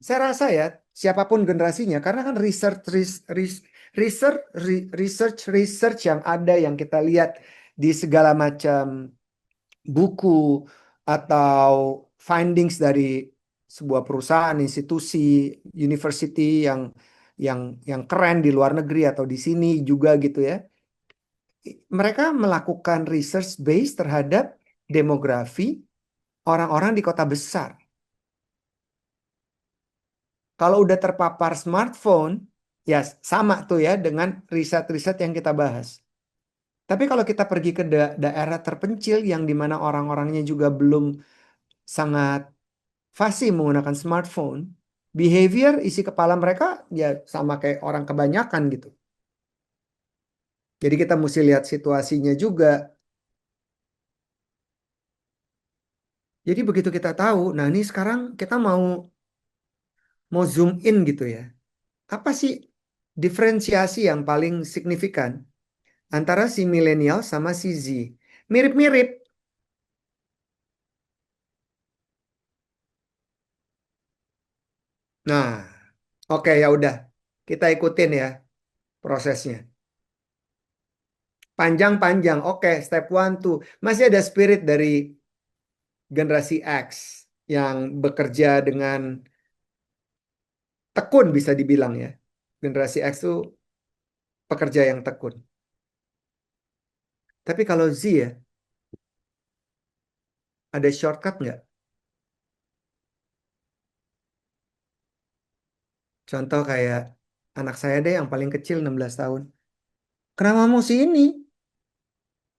saya rasa ya, siapapun generasinya, karena kan research yang ada yang kita lihat di segala macam buku atau findings dari sebuah perusahaan, institusi, university yang keren di luar negeri atau di sini juga gitu ya. Mereka melakukan research base terhadap demografi orang-orang di kota besar. Kalau udah terpapar smartphone, ya sama tuh ya dengan riset-riset yang kita bahas. Tapi kalau kita pergi ke daerah terpencil yang dimana orang-orangnya juga belum sangat fasih menggunakan smartphone, behavior isi kepala mereka ya sama kayak orang kebanyakan gitu. Jadi kita mesti lihat situasinya juga. Jadi begitu kita tahu, nah ini sekarang kita mau zoom in gitu ya. Apa sih diferensiasi yang paling signifikan antara si milenial sama si Z? Mirip-mirip. Nah, oke ya udah. Kita ikutin ya prosesnya. Panjang-panjang. Oke, step one, two. Masih ada spirit dari generasi X yang bekerja dengan tekun bisa dibilang ya. Generasi X itu pekerja yang tekun. Tapi kalau Z ya, ada shortcut nggak? Contoh kayak anak saya deh yang paling kecil 16 tahun. Kenapa mau sini?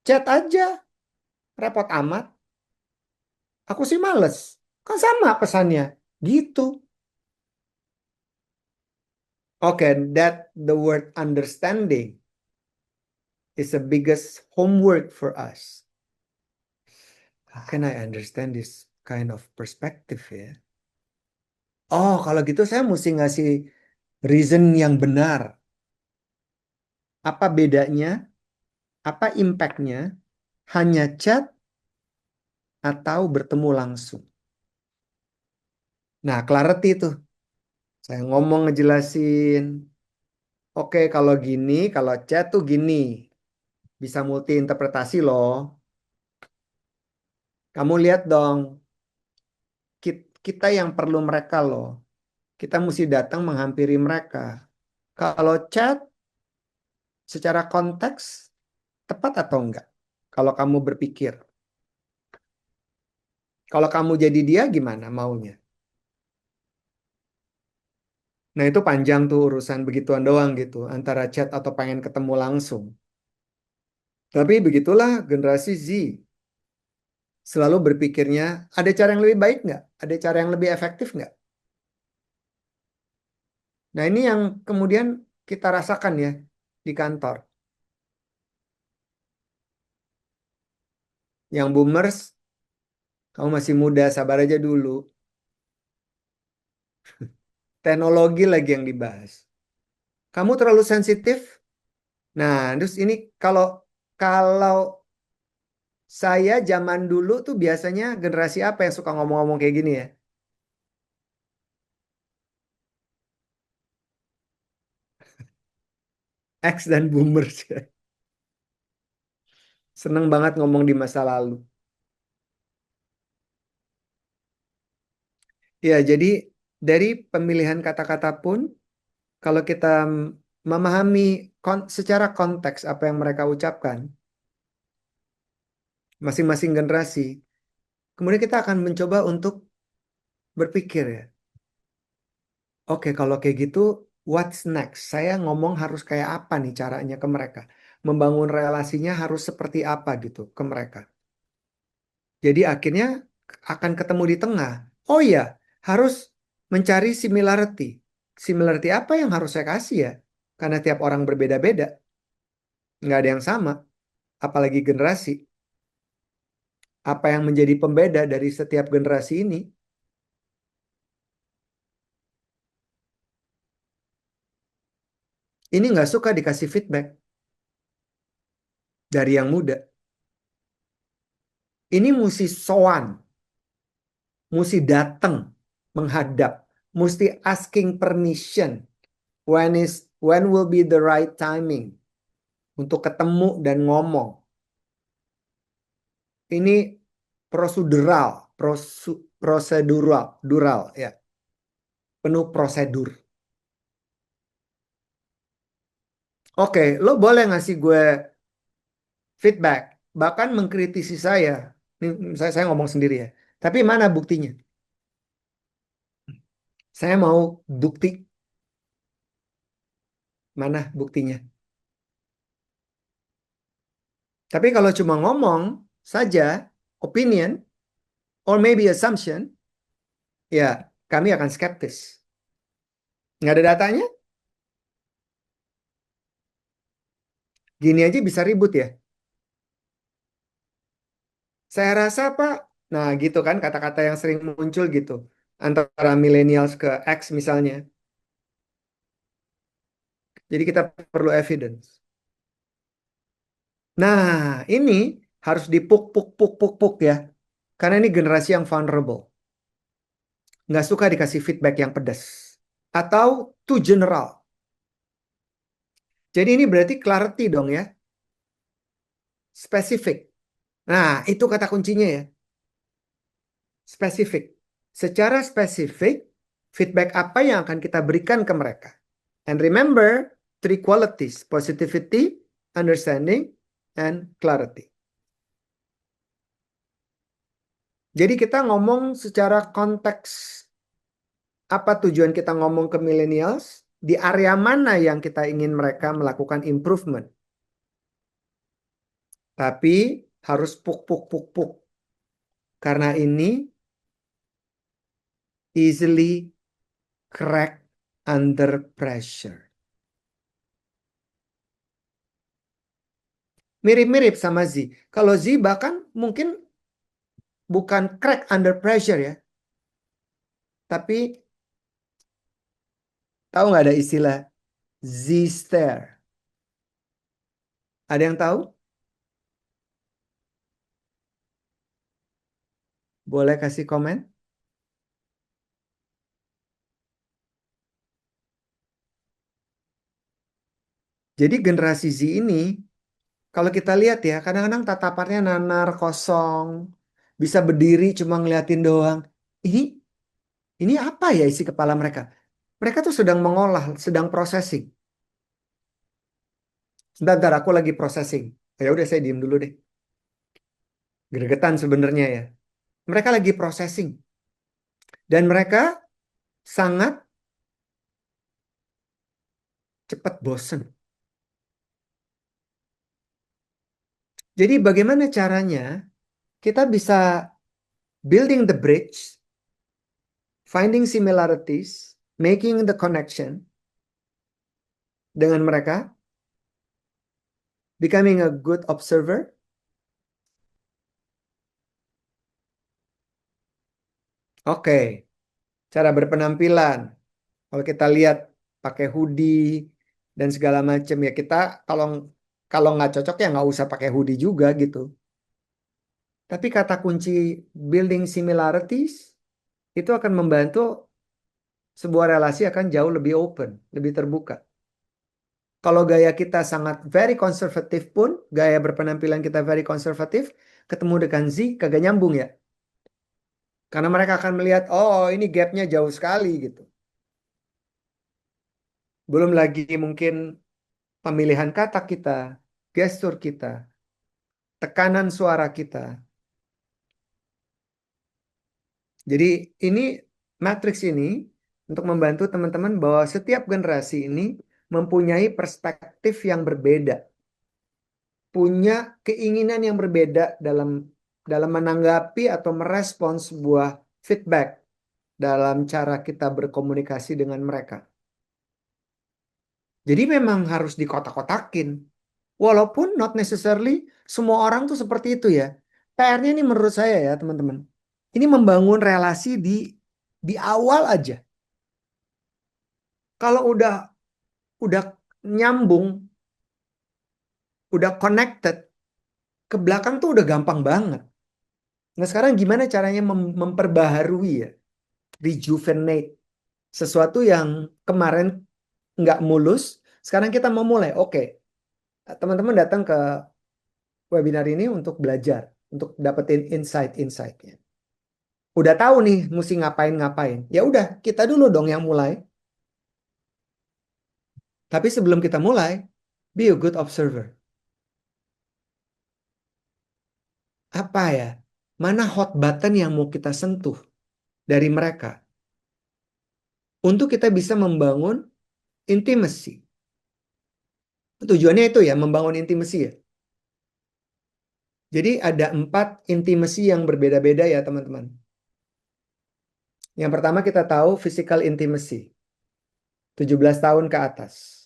Chat aja. Repot amat. Aku sih males. Kan sama pesannya. Gitu. Oke, that the word understanding is the biggest homework for us. How can I understand this? kind of perspective ya. Oh, kalau gitu saya mesti ngasih reason yang benar. Apa bedanya? Apa impactnya? Hanya chat atau bertemu langsung? Nah, clarity tuh. Saya ngomong ngejelasin. Oke, kalau gini, kalau chat tuh gini. Bisa multi interpretasi loh. Kamu lihat dong, kita yang perlu mereka loh. Kita mesti datang menghampiri mereka. Kalau chat secara konteks tepat atau enggak? Kalau kamu berpikir. Kalau kamu jadi dia gimana maunya? Nah, itu panjang tuh urusan begituan doang gitu. Antara chat atau pengen ketemu langsung. Tapi begitulah generasi Z. Selalu berpikirnya, ada cara yang lebih baik nggak? Ada cara yang lebih efektif nggak? Nah, ini yang kemudian kita rasakan ya di kantor. Yang boomers, kamu masih muda, sabar aja dulu. Teknologi lagi yang dibahas. Kamu terlalu sensitif. Nah, terus ini kalau kalau saya zaman dulu tuh biasanya generasi apa yang suka ngomong-ngomong kayak gini ya? X dan boomers ya. Seneng banget ngomong di masa lalu. Ya, jadi dari pemilihan kata-kata pun, kalau kita memahami secara konteks apa yang mereka ucapkan, masing-masing generasi, kemudian kita akan mencoba untuk berpikir ya, oke kalau kayak gitu, what's next? Saya ngomong harus kayak apa nih caranya ke mereka? Membangun relasinya harus seperti apa gitu ke mereka. Jadi akhirnya akan ketemu di tengah. Oh iya, harus mencari similarity. Similarity apa yang harus saya kasih ya? Karena tiap orang berbeda-beda. Nggak ada yang sama. Apalagi generasi. Apa yang menjadi pembeda dari setiap generasi ini? Ini nggak suka dikasih feedback dari yang muda. Ini mesti sowan. Mesti datang menghadap. Mesti asking permission. When will be the right timing untuk ketemu dan ngomong. Ini prosedural ya. Penuh prosedur. Oke, lo boleh ngasih gue feedback, bahkan mengkritisi saya. Ini saya ngomong sendiri ya. Tapi mana buktinya? Saya mau bukti. Mana buktinya? Tapi kalau cuma ngomong saja, opinion, or maybe assumption, ya kami akan skeptis. Nggak ada datanya? Gini aja bisa ribut ya. Saya rasa Pak, nah gitu kan kata-kata yang sering muncul gitu. Antara millennials ke X misalnya. Jadi kita perlu evidence. Nah, ini harus dipuk-puk-puk-puk-puk ya. Karena ini generasi yang vulnerable. Nggak suka dikasih feedback yang pedas. Atau too general. Jadi ini berarti clarity dong ya. Spesifik. Nah, itu kata kuncinya ya. Spesifik. Secara spesifik, feedback apa yang akan kita berikan ke mereka. And remember, three qualities. Positivity, understanding, and clarity. Jadi kita ngomong secara konteks apa tujuan kita ngomong ke millennials, di area mana yang kita ingin mereka melakukan improvement. Tapi harus puk-puk-puk-puk. Karena ini easily crack under pressure. Mirip-mirip sama Z. Kalau Z bahkan mungkin bukan crack under pressure ya. Tapi tahu nggak ada istilah Z-stare? Ada yang tahu? Boleh kasih komen? Jadi generasi Z ini, kalau kita lihat ya, kadang-kadang tatapannya nanar, kosong, bisa berdiri cuma ngeliatin doang. Ini, ini apa ya isi kepala mereka? Mereka tuh sedang mengolah, sedang processing. Sebentar, aku lagi processing. Ya udah saya diem dulu deh. Gregetan sebenarnya ya. Mereka lagi processing. Dan mereka sangat cepat bosen. Jadi bagaimana caranya kita bisa building the bridge, finding similarities, making the connection dengan mereka, becoming a good observer. Oke, cara berpenampilan. Kalau kita lihat pakai hoodie dan segala macam ya kita kalau kalau nggak cocok ya nggak usah pakai hoodie juga gitu. Tapi kata kunci building similarities itu akan membantu sebuah relasi akan jauh lebih open, lebih terbuka. Kalau gaya kita sangat very konservatif pun, gaya berpenampilan kita very konservatif, ketemu dengan Z kagak nyambung ya. Karena mereka akan melihat, oh ini gapnya jauh sekali gitu. Belum lagi mungkin pemilihan kata kita, gestur kita, tekanan suara kita. Jadi ini matriks ini untuk membantu teman-teman bahwa setiap generasi ini mempunyai perspektif yang berbeda, punya keinginan yang berbeda dalam menanggapi atau merespons sebuah feedback dalam cara kita berkomunikasi dengan mereka. Jadi memang harus dikotak-kotakin. Walaupun not necessarily semua orang tuh seperti itu ya. PR-nya ini menurut saya ya teman-teman. Ini membangun relasi di awal aja. Kalau udah nyambung, udah connected, ke belakang tuh udah gampang banget. Nah sekarang gimana caranya memperbaharui ya, rejuvenate sesuatu yang kemarin nggak mulus, sekarang kita mau mulai. Oke, teman-teman datang ke webinar ini untuk belajar, untuk dapetin insight-insightnya. Udah tahu nih mesti ngapain-ngapain. Ya udah, kita dulu dong yang mulai. Tapi sebelum kita mulai, be a good observer. Apa ya? Mana hot button yang mau kita sentuh dari mereka? Untuk kita bisa membangun intimacy. Tujuannya itu ya, membangun intimacy ya. Jadi ada 4 intimacy yang berbeda-beda ya teman-teman. Yang pertama kita tahu physical intimacy. 17 tahun ke atas.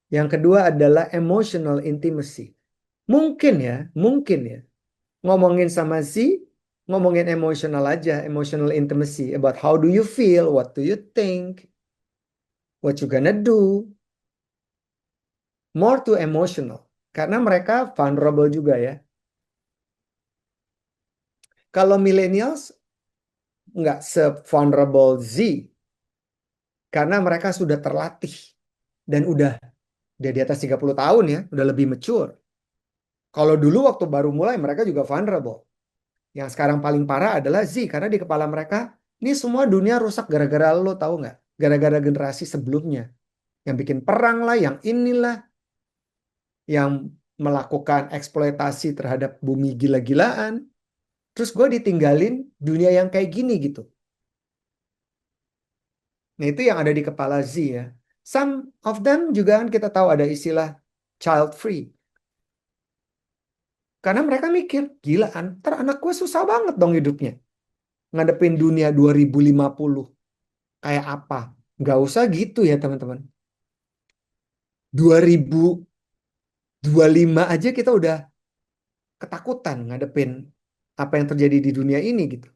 Yang kedua adalah emotional intimacy. Mungkin ya. Ngomongin sama Z, ngomongin emotional aja, emotional intimacy. About how do you feel, what do you think, what you gonna do. More to emotional. Karena mereka vulnerable juga ya. Kalau millennials, nggak se-vulnerable Z. Karena mereka sudah terlatih. Dan udah di atas 30 tahun ya, udah lebih mature. Kalau dulu waktu baru mulai mereka juga vulnerable. Yang sekarang paling parah adalah Z. Karena di kepala mereka, ini semua dunia rusak gara-gara lo tahu nggak? Gara-gara generasi sebelumnya. Yang bikin perang lah, yang inilah. Yang melakukan eksploitasi terhadap bumi gila-gilaan. Terus gue ditinggalin dunia yang kayak gini gitu. Nah itu yang ada di kepala Z ya. Some of them juga kan kita tahu ada istilah child free. Karena mereka mikir, gila antar anak gue susah banget dong hidupnya. Ngadepin dunia 2050. Kayak apa? Nggak usah gitu ya teman-teman. 2025 aja kita udah ketakutan ngadepin apa yang terjadi di dunia ini gitu.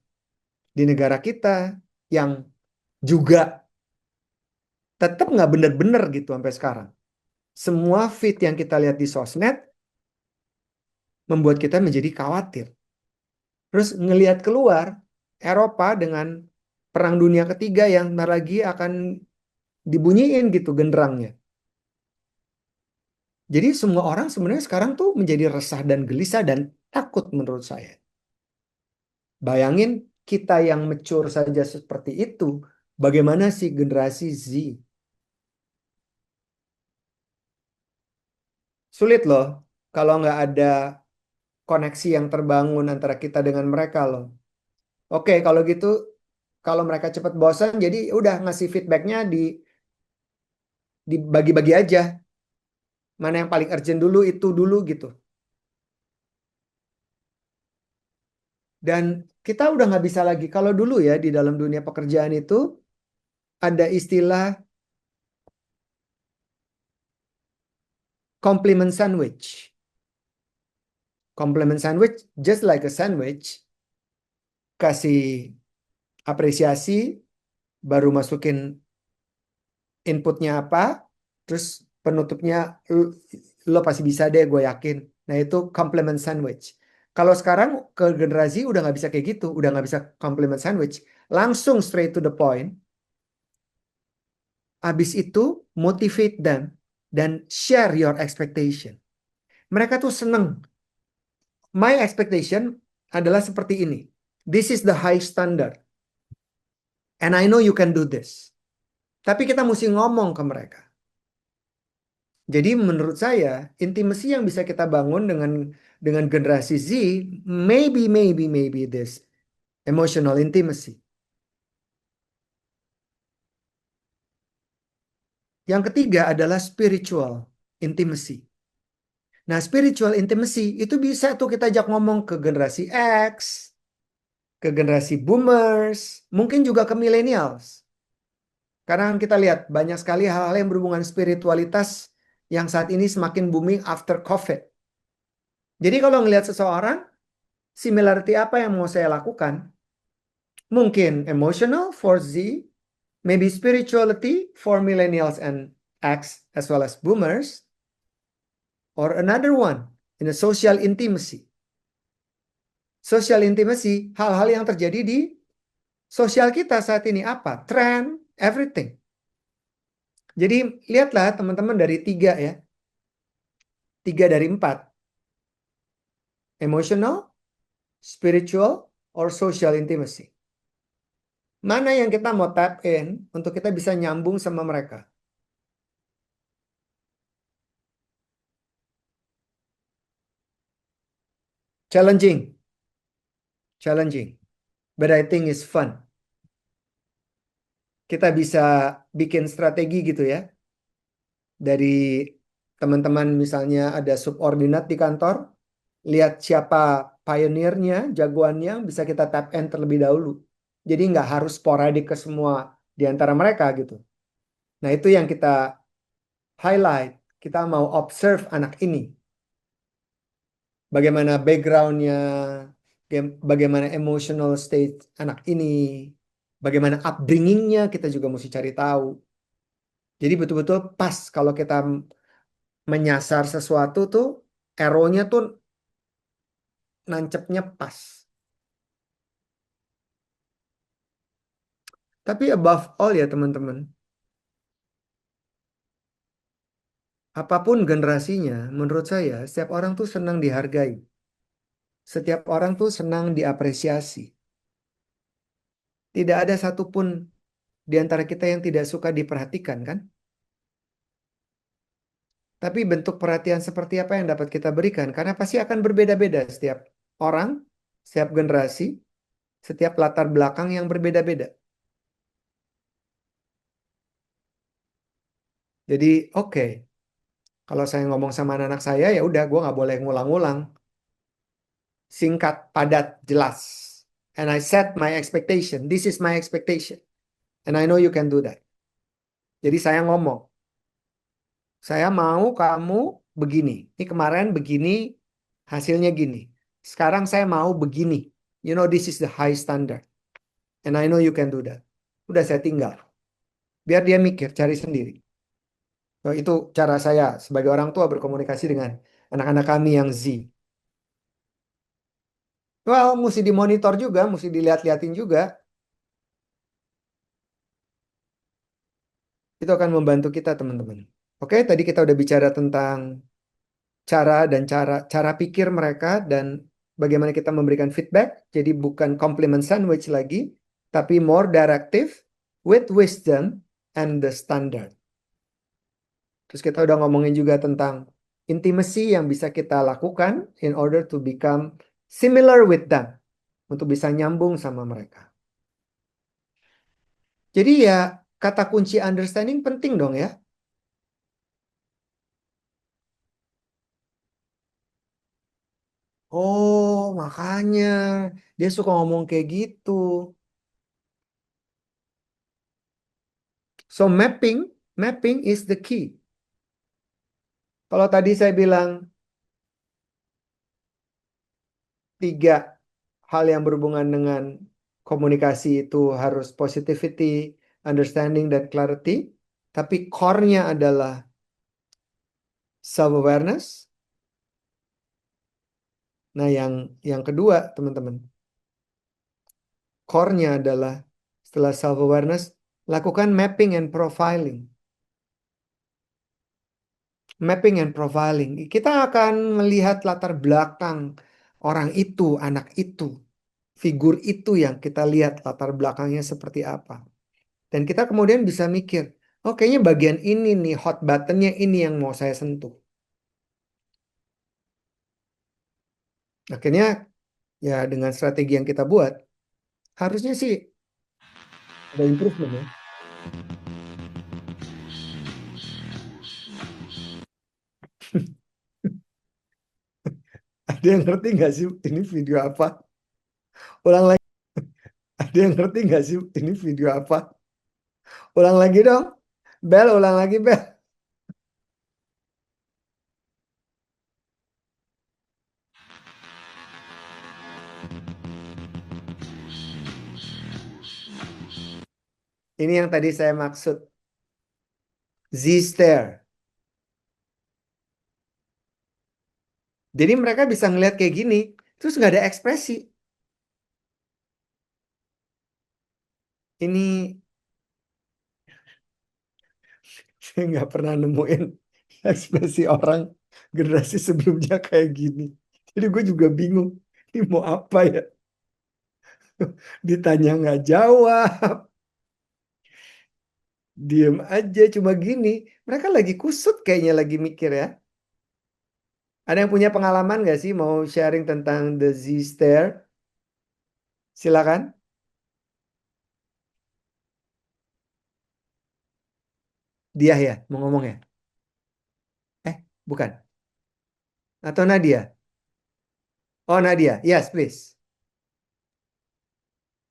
Di negara kita yang juga tetap nggak bener-bener gitu sampai sekarang. Semua feed yang kita lihat di sosmed membuat kita menjadi khawatir. Terus ngelihat keluar, Eropa dengan Perang Dunia Ketiga yang bentar lagi akan dibunyiin gitu genderangnya. Jadi semua orang sebenarnya sekarang tuh menjadi resah dan gelisah dan takut menurut saya. Bayangin kita yang mature saja seperti itu, bagaimana sih generasi Z? Sulit loh kalau nggak ada koneksi yang terbangun antara kita dengan mereka loh. Oke, kalau gitu, kalau mereka cepat bosan, jadi udah ngasih feedbacknya dibagi-bagi aja. Mana yang paling urgent dulu, itu dulu gitu. Dan kita udah nggak bisa lagi. Kalau dulu ya di dalam dunia pekerjaan itu ada istilah compliment sandwich. Compliment sandwich, just like a sandwich, kasih apresiasi, baru masukin inputnya apa, terus penutupnya lo pasti bisa deh, gue yakin. Nah itu compliment sandwich. Kalau sekarang ke generasi udah nggak bisa kayak gitu, udah nggak bisa compliment sandwich, langsung straight to the point. Habis itu motivate them dan share your expectation. Mereka tuh seneng. My expectation adalah seperti ini. This is the high standard. And I know you can do this. Tapi kita mesti ngomong ke mereka. Jadi menurut saya, intimacy yang bisa kita bangun dengan generasi Z, maybe this emotional intimacy. Yang ketiga adalah spiritual intimacy. Nah, spiritual intimacy itu bisa tuh kita ajak ngomong ke generasi X, ke generasi boomers, mungkin juga ke millennials. Karena kita lihat banyak sekali hal-hal yang berhubungan spiritualitas yang saat ini semakin booming after COVID. Jadi kalau ngelihat seseorang, similarity apa yang mau saya lakukan? Mungkin emotional for Z, maybe spirituality for millennials and X as well as boomers, or another one in a social intimacy. Social intimacy, hal-hal yang terjadi di sosial kita saat ini apa? Trend, everything. Jadi lihatlah teman-teman dari 3 ya. 3 dari 4. Emotional, spiritual, or social intimacy. Mana yang kita mau tap in untuk kita bisa nyambung sama mereka? Challenging. But I think it's fun. Kita bisa bikin strategi gitu ya. Dari teman-teman misalnya ada subordinat di kantor, lihat siapa pionirnya, jagoannya, bisa kita tap in terlebih dahulu. Jadi nggak harus sporadik ke semua di antara mereka gitu. Nah itu yang kita highlight. Kita mau observe anak ini. Bagaimana backgroundnya, bagaimana emotional state anak ini, bagaimana upbringingnya kita juga mesti cari tahu. Jadi betul-betul pas kalau kita menyasar sesuatu tuh, arrow-nya tuh nancepnya pas. Tapi above all ya teman-teman, apapun generasinya, menurut saya setiap orang tuh senang dihargai. Setiap orang tuh senang diapresiasi. Tidak ada satupun di antara kita yang tidak suka diperhatikan kan? Tapi bentuk perhatian seperti apa yang dapat kita berikan? Karena pasti akan berbeda-beda setiap orang, setiap generasi, setiap latar belakang yang berbeda-beda. Jadi oke, kalau saya ngomong sama anak-anak saya ya udah, gue nggak boleh ngulang-ngulang. Singkat, padat, jelas. And I set my expectation. This is my expectation. And I know you can do that. Jadi saya ngomong. Saya mau kamu begini. Ini kemarin begini, hasilnya gini. Sekarang saya mau begini. You know, this is the high standard. And I know you can do that. Udah saya tinggal. Biar dia mikir, cari sendiri. So, itu cara saya sebagai orang tua berkomunikasi dengan anak-anak kami yang Z. Well, mesti dimonitor juga, mesti dilihat-liatin juga. Itu akan membantu kita, teman-teman. Oke, tadi kita udah bicara tentang cara pikir mereka dan bagaimana kita memberikan feedback. Jadi bukan compliment sandwich lagi, tapi more directive with wisdom and the standard. Terus kita udah ngomongin juga tentang intimacy yang bisa kita lakukan in order to become similar with them. Untuk bisa nyambung sama mereka. Jadi ya kata kunci understanding penting dong ya. Oh, makanya dia suka ngomong kayak gitu. So mapping is the key. Kalau tadi saya bilang 3 hal yang berhubungan dengan komunikasi itu harus positivity, understanding, dan clarity. Tapi core-nya adalah self-awareness. Nah, yang kedua, teman-teman. Core-nya adalah setelah self-awareness, lakukan mapping and profiling. Mapping and profiling. Kita akan melihat latar belakang orang itu, anak itu. Figur itu yang kita lihat latar belakangnya seperti apa. Dan kita kemudian bisa mikir, oh kayaknya bagian ini nih, hot buttonnya ini yang mau saya sentuh. Akhirnya ya dengan strategi yang kita buat, harusnya sih ada improvement ya. Ada yang ngerti nggak sih ini video apa? Ulang lagi. Ada yang ngerti nggak sih ini video apa? Ulang lagi dong. Bel, ulang lagi Bel. Ini yang tadi saya maksud. Z-stare. Jadi mereka bisa ngeliat kayak gini, terus nggak ada ekspresi. Ini saya nggak pernah nemuin ekspresi orang generasi sebelumnya kayak gini. Jadi gue juga bingung, ini mau apa ya? Ditanya nggak jawab. Diem aja cuma gini. Mereka lagi kusut kayaknya lagi mikir ya. Ada yang punya pengalaman nggak sih mau sharing tentang the Z-stare? Silakan. Dia ya mau ngomong ya? Bukan. Atau Nadia? Oh Nadia, yes please.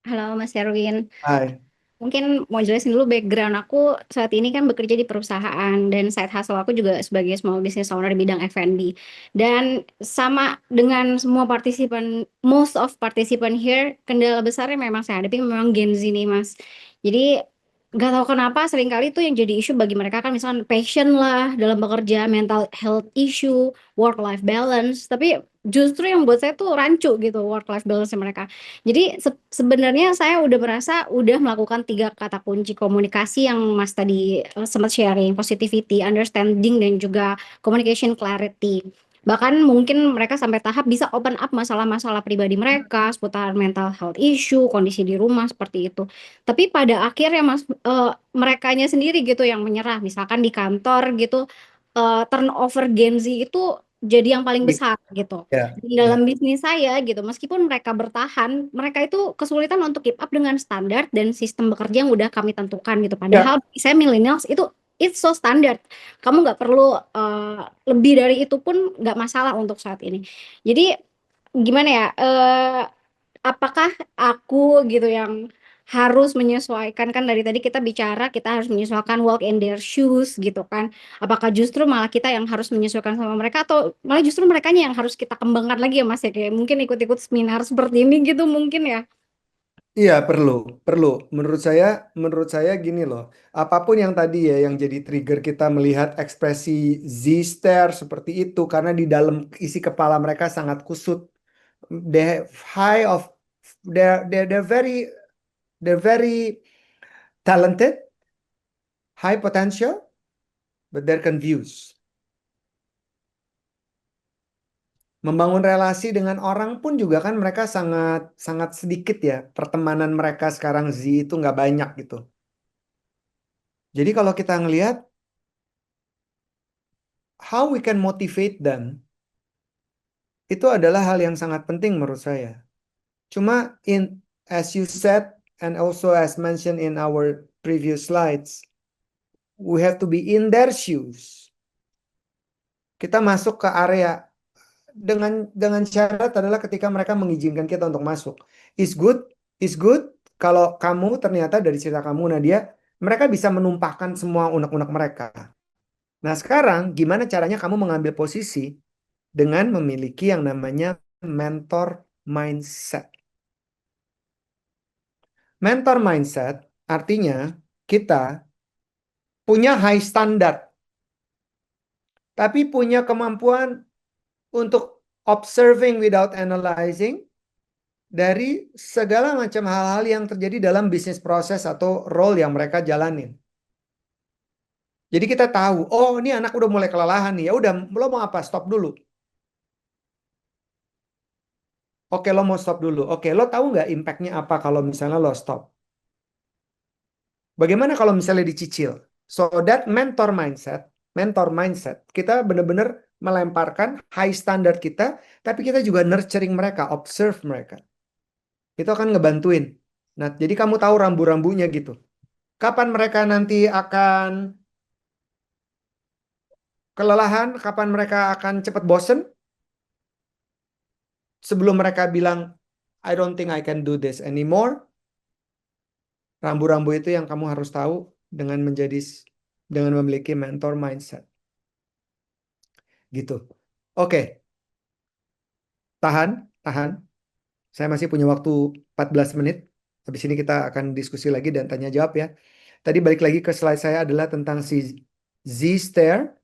Halo Mas Erwin. Hai. Mungkin mau jelasin dulu background aku saat ini kan bekerja di perusahaan dan side hustle aku juga sebagai small business owner di bidang F&B. Dan sama dengan semua partisipan, most of participant here, kendala besarnya memang saya hadapi memang Gen Z nih Mas. Jadi nggak tahu kenapa seringkali tuh yang jadi isu bagi mereka kan misalkan passion lah dalam bekerja, mental health issue, work life balance. Tapi justru yang buat saya tuh rancu gitu work life balance mereka. Jadi sebenarnya saya udah merasa udah melakukan 3 kata kunci komunikasi yang Mas tadi sempat sharing, positivity, understanding, dan juga communication clarity. Bahkan mungkin mereka sampai tahap bisa open up masalah-masalah pribadi mereka seputar mental health issue, kondisi di rumah seperti itu. Tapi pada akhirnya Mas, merekanya sendiri gitu yang menyerah. Misalkan di kantor gitu, turnover Gen Z itu jadi yang paling besar gitu. Ya, Dalam bisnis saya gitu, meskipun mereka bertahan, mereka itu kesulitan untuk keep up dengan standar dan sistem bekerja yang udah kami tentukan gitu. Padahal saya millennials itu it's so standard. Kamu nggak perlu lebih dari itu pun nggak masalah untuk saat ini. Jadi gimana ya? Apakah aku gitu yang harus menyesuaikan, kan dari tadi kita bicara kita harus menyesuaikan walk in their shoes gitu kan. Apakah justru malah kita yang harus menyesuaikan sama mereka atau malah justru merekanya yang harus kita kembangkan lagi ya Mas ya, kayak mungkin ikut-ikut seminar seperti ini gitu mungkin ya. Iya, perlu. Menurut saya gini loh. Apapun yang tadi ya yang jadi trigger kita melihat ekspresi Z-stare seperti itu karena di dalam isi kepala mereka sangat kusut. They have high of they're very talented, high potential, but they're confused. Membangun relasi dengan orang pun juga kan mereka sangat sangat sedikit ya. Pertemanan mereka sekarang Z itu nggak banyak gitu. Jadi kalau kita ngelihat how we can motivate them, itu adalah hal yang sangat penting menurut saya. Cuma as you said and also as mentioned in our previous slides, we have to be in their shoes. Kita masuk ke area dengan syarat adalah ketika mereka mengizinkan kita untuk masuk. Is good kalau kamu ternyata dari cerita kamu Nadia, mereka bisa menumpahkan semua unek-unek mereka. Nah, sekarang gimana caranya kamu mengambil posisi dengan memiliki yang namanya mentor mindset. Mentor mindset artinya kita punya high standard, tapi punya kemampuan untuk observing without analyzing dari segala macam hal-hal yang terjadi dalam bisnis proses atau role yang mereka jalanin. Jadi kita tahu, oh ini anak udah mulai kelelahan nih, ya udah lo mau apa? Stop dulu. Oke, lo mau stop dulu. Oke, lo tahu nggak impactnya apa kalau misalnya lo stop? Bagaimana kalau misalnya dicicil? So that mentor mindset, kita benar-benar melemparkan high standard kita, tapi kita juga nurturing mereka, observe mereka. Itu akan ngebantuin. Nah, jadi kamu tahu rambu-rambunya gitu. Kapan mereka nanti akan kelelahan, kapan mereka akan cepat bosen, sebelum mereka bilang, I don't think I can do this anymore. Rambu-rambu itu yang kamu harus tahu dengan memiliki mentor mindset. Gitu. Oke. Tahan. Saya masih punya waktu 14 menit. Habis ini kita akan diskusi lagi dan tanya jawab ya. Tadi balik lagi ke slide saya adalah tentang si Z-stare.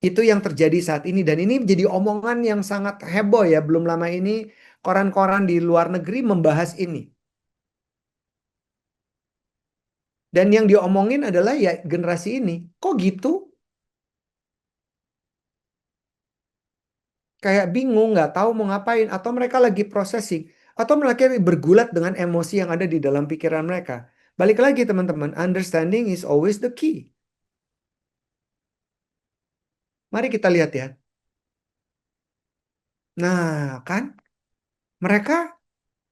Itu yang terjadi saat ini. Dan ini menjadi omongan yang sangat heboh ya. Belum lama ini koran-koran di luar negeri membahas ini. Dan yang diomongin adalah ya generasi ini. Kok gitu? Kayak bingung, nggak tahu mau ngapain. Atau mereka lagi processing. Atau mereka bergulat dengan emosi yang ada di dalam pikiran mereka. Balik lagi teman-teman. Understanding is always the key. Mari kita lihat ya. Nah, kan? Mereka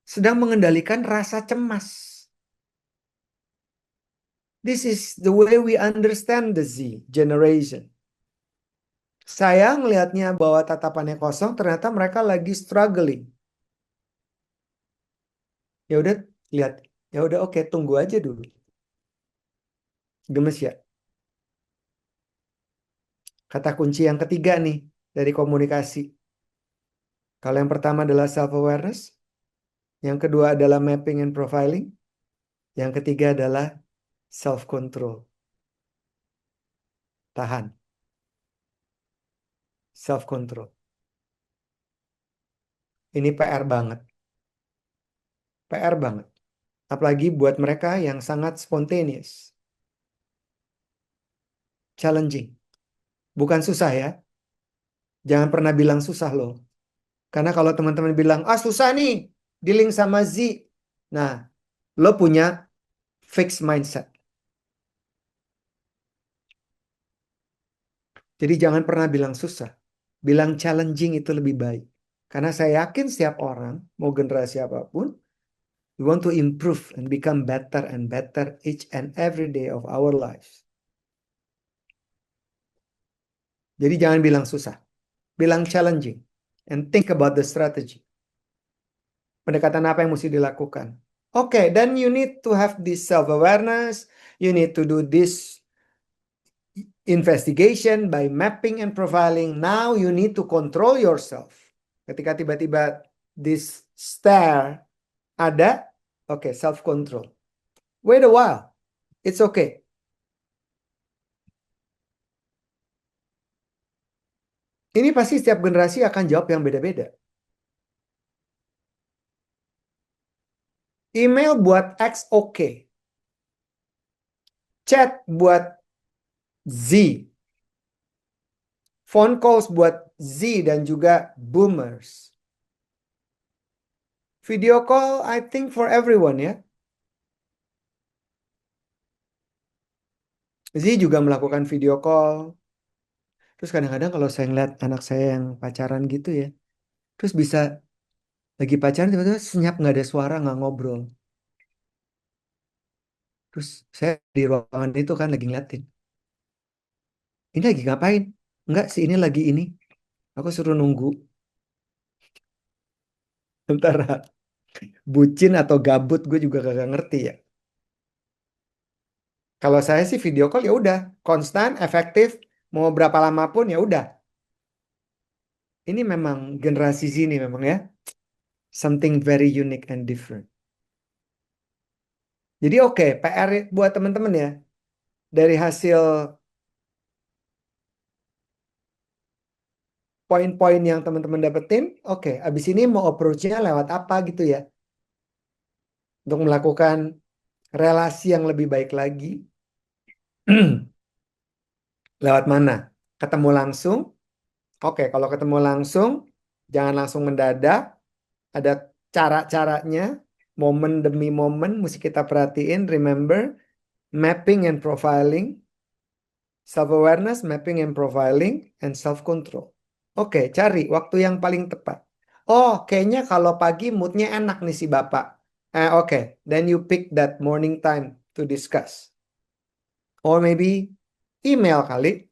sedang mengendalikan rasa cemas. This is the way we understand the Z generation. Saya ngelihatnya bahwa tatapannya kosong, ternyata mereka lagi struggling. Ya udah, lihat. Ya udah, oke, tunggu aja dulu. Gemes ya. Kata kunci yang ketiga nih dari komunikasi. Kalau yang pertama adalah self-awareness. Yang kedua adalah mapping and profiling. Yang ketiga adalah self-control. Tahan. Self-control. Ini PR banget. PR banget. Apalagi buat mereka yang sangat spontaneous. Challenging. Bukan susah ya. Jangan pernah bilang susah loh. Karena kalau teman-teman bilang, ah susah nih, dealing sama Z. Nah, lo punya fixed mindset. Jadi jangan pernah bilang susah. Bilang challenging itu lebih baik. Karena saya yakin setiap orang, mau generasi apapun, we want to improve and become better and better each and every day of our lives. Jadi jangan bilang susah. Bilang challenging. And think about the strategy. Pendekatan apa yang mesti dilakukan. Okay, then you need to have this self-awareness. You need to do this investigation by mapping and profiling. Now you need to control yourself. Ketika tiba-tiba this stare ada, okay, self-control. Wait a while. It's okay. Ini pasti setiap generasi akan jawab yang beda-beda. Email buat X oke. Chat buat Z. Phone calls buat Z dan juga boomers. Video call I think for everyone ya. Z juga melakukan video call. Terus kadang-kadang kalau saya ngeliat anak saya yang pacaran gitu ya. Terus bisa lagi pacaran tiba-tiba senyap nggak ada suara nggak ngobrol. Terus saya di ruangan itu kan lagi ngeliatin. Ini lagi ngapain? Enggak sih ini lagi ini. Aku suruh nunggu. Antara bucin atau gabut gue juga kagak ngerti ya. Kalau saya sih video call ya udah konstan, efektif, mau berapa lama pun ya udah. Ini memang generasi sini memang ya. Something very unique and different. Jadi oke, PR buat teman-teman ya. Dari hasil poin-poin yang teman-teman dapetin, oke, abis ini mau approach-nya lewat apa gitu ya. Untuk melakukan relasi yang lebih baik lagi. Lewat mana? Ketemu langsung. Oke, kalau ketemu langsung, jangan langsung mendadak. Ada cara-caranya, momen demi momen mesti kita perhatiin. Remember, mapping and profiling, self-awareness, mapping and profiling, and self-control. Oke, cari waktu yang paling tepat. Oh, kayaknya kalau pagi moodnya enak nih si bapak. Oke, then you pick that morning time to discuss. Or maybe email kali.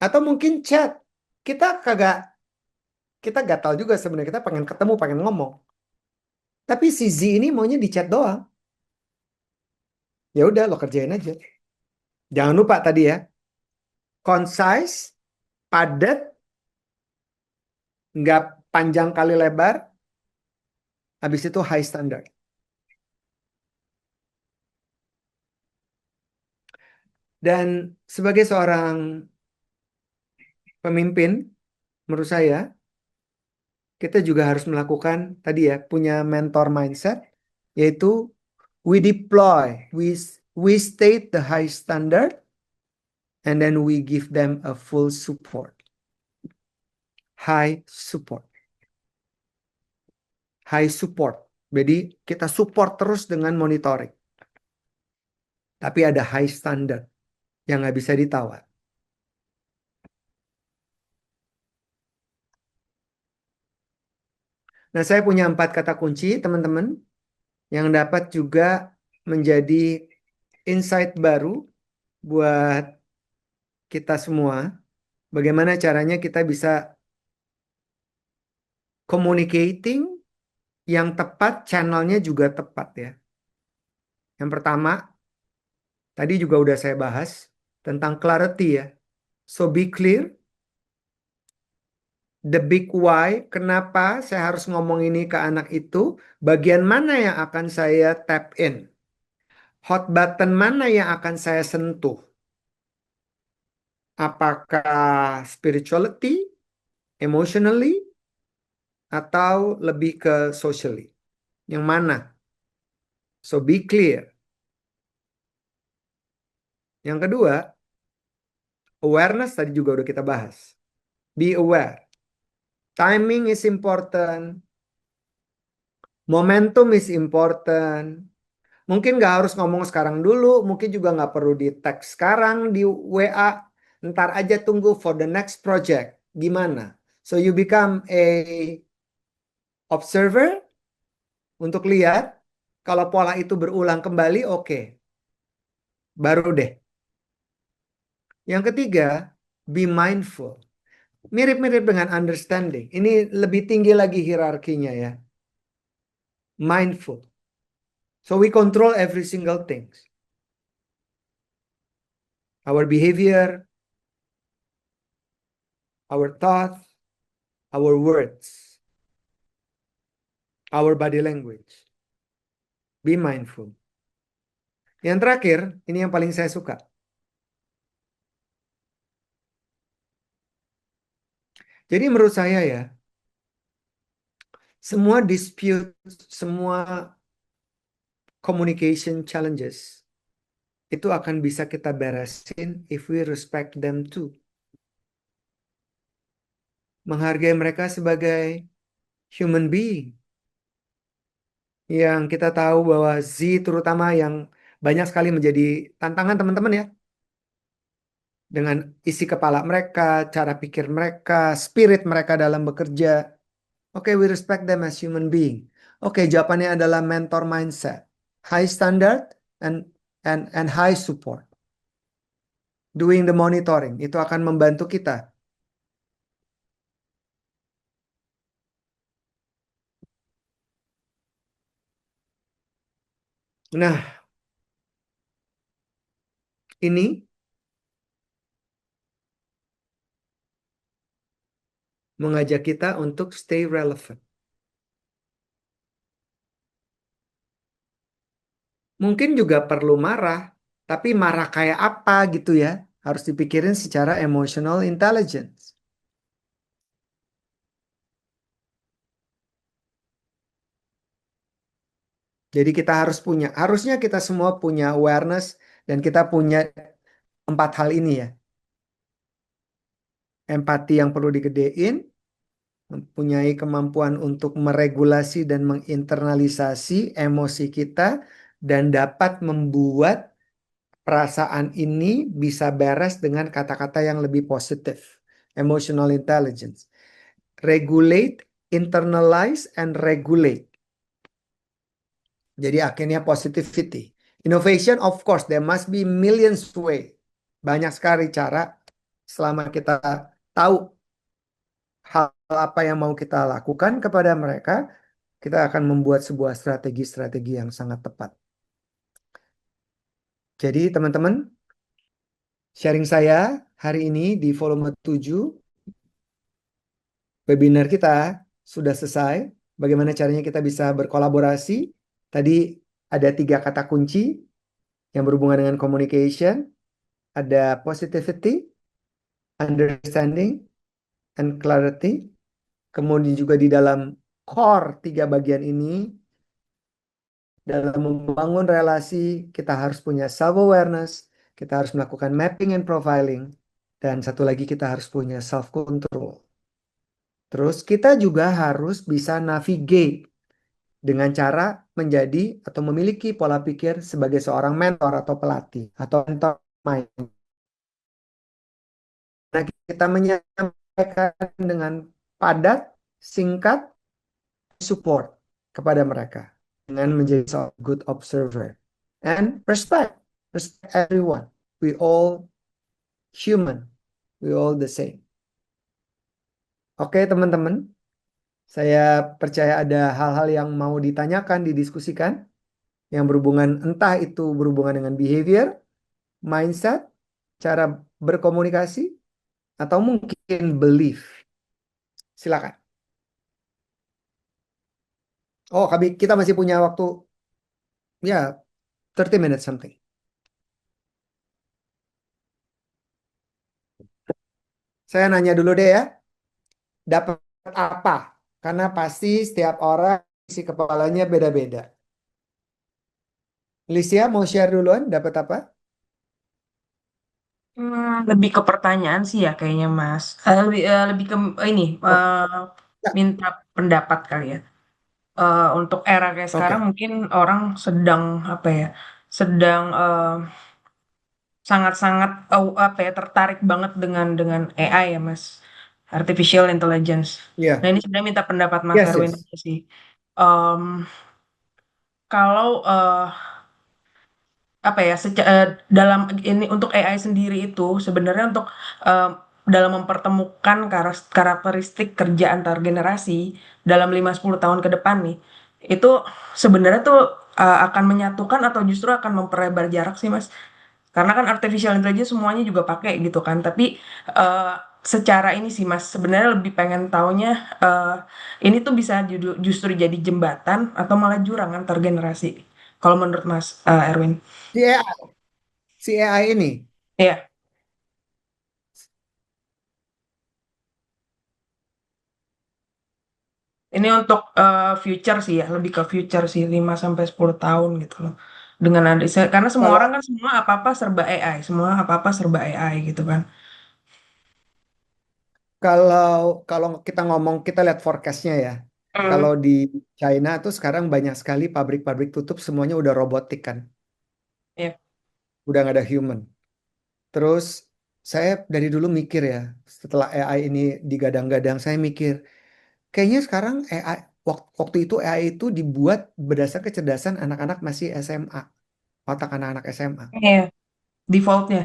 Atau mungkin chat. Kita gatal juga sebenarnya. Kita pengen ketemu, pengen ngomong. Tapi si Z ini maunya di chat doang. Ya udah lo kerjain aja. Jangan lupa tadi ya. Concise, padat, nggak panjang kali lebar. Habis itu high standard. Dan sebagai seorang pemimpin, menurut saya, kita juga harus melakukan tadi ya, punya mentor mindset, yaitu we deploy, we state the high standard, and then we give them a full support. High support. High support. Jadi kita support terus dengan monitoring. Tapi ada high standard yang nggak bisa ditawar. Nah, saya punya 4 kata kunci, teman-teman, yang dapat juga menjadi insight baru buat kita semua. Bagaimana caranya kita bisa communicating yang tepat, channelnya juga tepat ya. Yang pertama, tadi juga udah saya bahas tentang clarity ya. So be clear. The big why, kenapa saya harus ngomong ini ke anak itu, bagian mana yang akan saya tap in, hot button mana yang akan saya sentuh, apakah spirituality, emotionally, atau lebih ke socially, yang mana? So be clear. Yang kedua, awareness tadi juga udah kita bahas, be aware. Timing is important. Momentum is important. Mungkin nggak harus ngomong sekarang dulu. Mungkin juga nggak perlu di tag sekarang di WA. Ntar aja tunggu for the next project. Gimana? So you become a observer untuk lihat. Kalau pola itu berulang kembali, oke. Baru deh. Yang ketiga, be mindful. Mirip-mirip dengan understanding. Ini lebih tinggi lagi hierarkinya ya. Mindful. So we control every single thing. Our behavior, our thoughts, our words, our body language. Be mindful. Yang terakhir, ini yang paling saya suka. Jadi menurut saya ya, semua dispute, semua communication challenges itu akan bisa kita beresin if we respect them too. Menghargai mereka sebagai human being. Yang kita tahu bahwa Z terutama yang banyak sekali menjadi tantangan teman-teman ya. Dengan isi kepala mereka, cara pikir mereka, spirit mereka dalam bekerja. Oke, we respect them as human being. Oke, jawabannya adalah mentor mindset. High standard and high support. Doing the monitoring, itu akan membantu kita. Nah, ini mengajak kita untuk stay relevant. Mungkin juga perlu marah, tapi marah kayak apa gitu ya. Harus dipikirin secara emotional intelligence. Jadi kita harusnya kita semua punya awareness dan kita punya 4 hal ini ya. Empati yang perlu digedein, mempunyai kemampuan untuk meregulasi dan menginternalisasi emosi kita, dan dapat membuat perasaan ini bisa beres dengan kata-kata yang lebih positif. Emotional intelligence. Regulate, internalize, and regulate. Jadi akhirnya positivity. Innovation, of course, there must be millions way. Banyak sekali cara selama kita tahu hal apa yang mau kita lakukan kepada mereka, kita akan membuat sebuah strategi-strategi yang sangat tepat. Jadi teman-teman, sharing saya hari ini di volume 7, webinar kita sudah selesai. Bagaimana caranya kita bisa berkolaborasi. Tadi ada 3 kata kunci yang berhubungan dengan communication. Ada positivity, understanding, and clarity. Kemudian juga di dalam core 3 bagian ini, dalam membangun relasi, kita harus punya self-awareness, kita harus melakukan mapping and profiling, dan satu lagi kita harus punya self-control. Terus kita juga harus bisa navigate dengan cara menjadi atau memiliki pola pikir sebagai seorang mentor atau pelatih atau mentor mind. Nah, kita menyampaikan dengan padat, singkat, support kepada mereka dengan menjadi seorang good observer and respect everyone. We all human, we all the same. Oke teman-teman, saya percaya ada hal-hal yang mau ditanyakan, didiskusikan yang berhubungan, entah itu berhubungan dengan behavior, mindset, cara berkomunikasi, atau mungkin belief. Silakan. Oh, kita masih punya waktu ya 30 minutes something. Saya nanya dulu deh ya. Dapat apa? Karena pasti setiap orang isi kepalanya beda-beda. Licia mau share duluan, dapat apa? Lebih ke pertanyaan sih ya kayaknya Mas. Lebih ke ini Ya. minta pendapat kali ya. Untuk era kayak sekarang Oke. mungkin orang sedang apa ya, sedang sangat-sangat apa ya, tertarik banget dengan AI ya Mas, artificial intelligence. Iya. Nah ini sebenarnya minta pendapat Mas Yes, Erwin yes. aja sih. Em, Kalau apa ya dalam ini untuk AI sendiri itu sebenarnya untuk dalam mempertemukan karakteristik kerja antar generasi dalam 5-10 tahun ke depan nih, itu sebenarnya tuh akan menyatukan atau justru akan memperlebar jarak sih Mas? Karena kan artificial intelligence semuanya juga pakai gitu kan, tapi secara ini sih Mas, sebenarnya lebih pengen taunya ini tuh bisa justru jadi jembatan atau malah jurang antar generasi. Kalau menurut Mas Erwin. Si AI, si AI ini. Iya. Ini untuk future sih ya, lebih ke future sih 5-10 tahun gitu loh. Dengan ada karena semua Kalau orang kan semua apa-apa serba AI, semua apa-apa serba AI gitu kan. kalau kalau kita ngomong, kita lihat forecastnya ya. Hmm, Kalau di China tuh sekarang banyak sekali pabrik-pabrik tutup, semuanya udah robotik kan, ya. udah nggak ada human. Terus saya dari dulu mikir ya, setelah AI ini digadang-gadang, saya mikir kayaknya sekarang AI waktu itu AI itu dibuat berdasar kecerdasan anak-anak masih SMA, otak anak-anak SMA. Iya, defaultnya.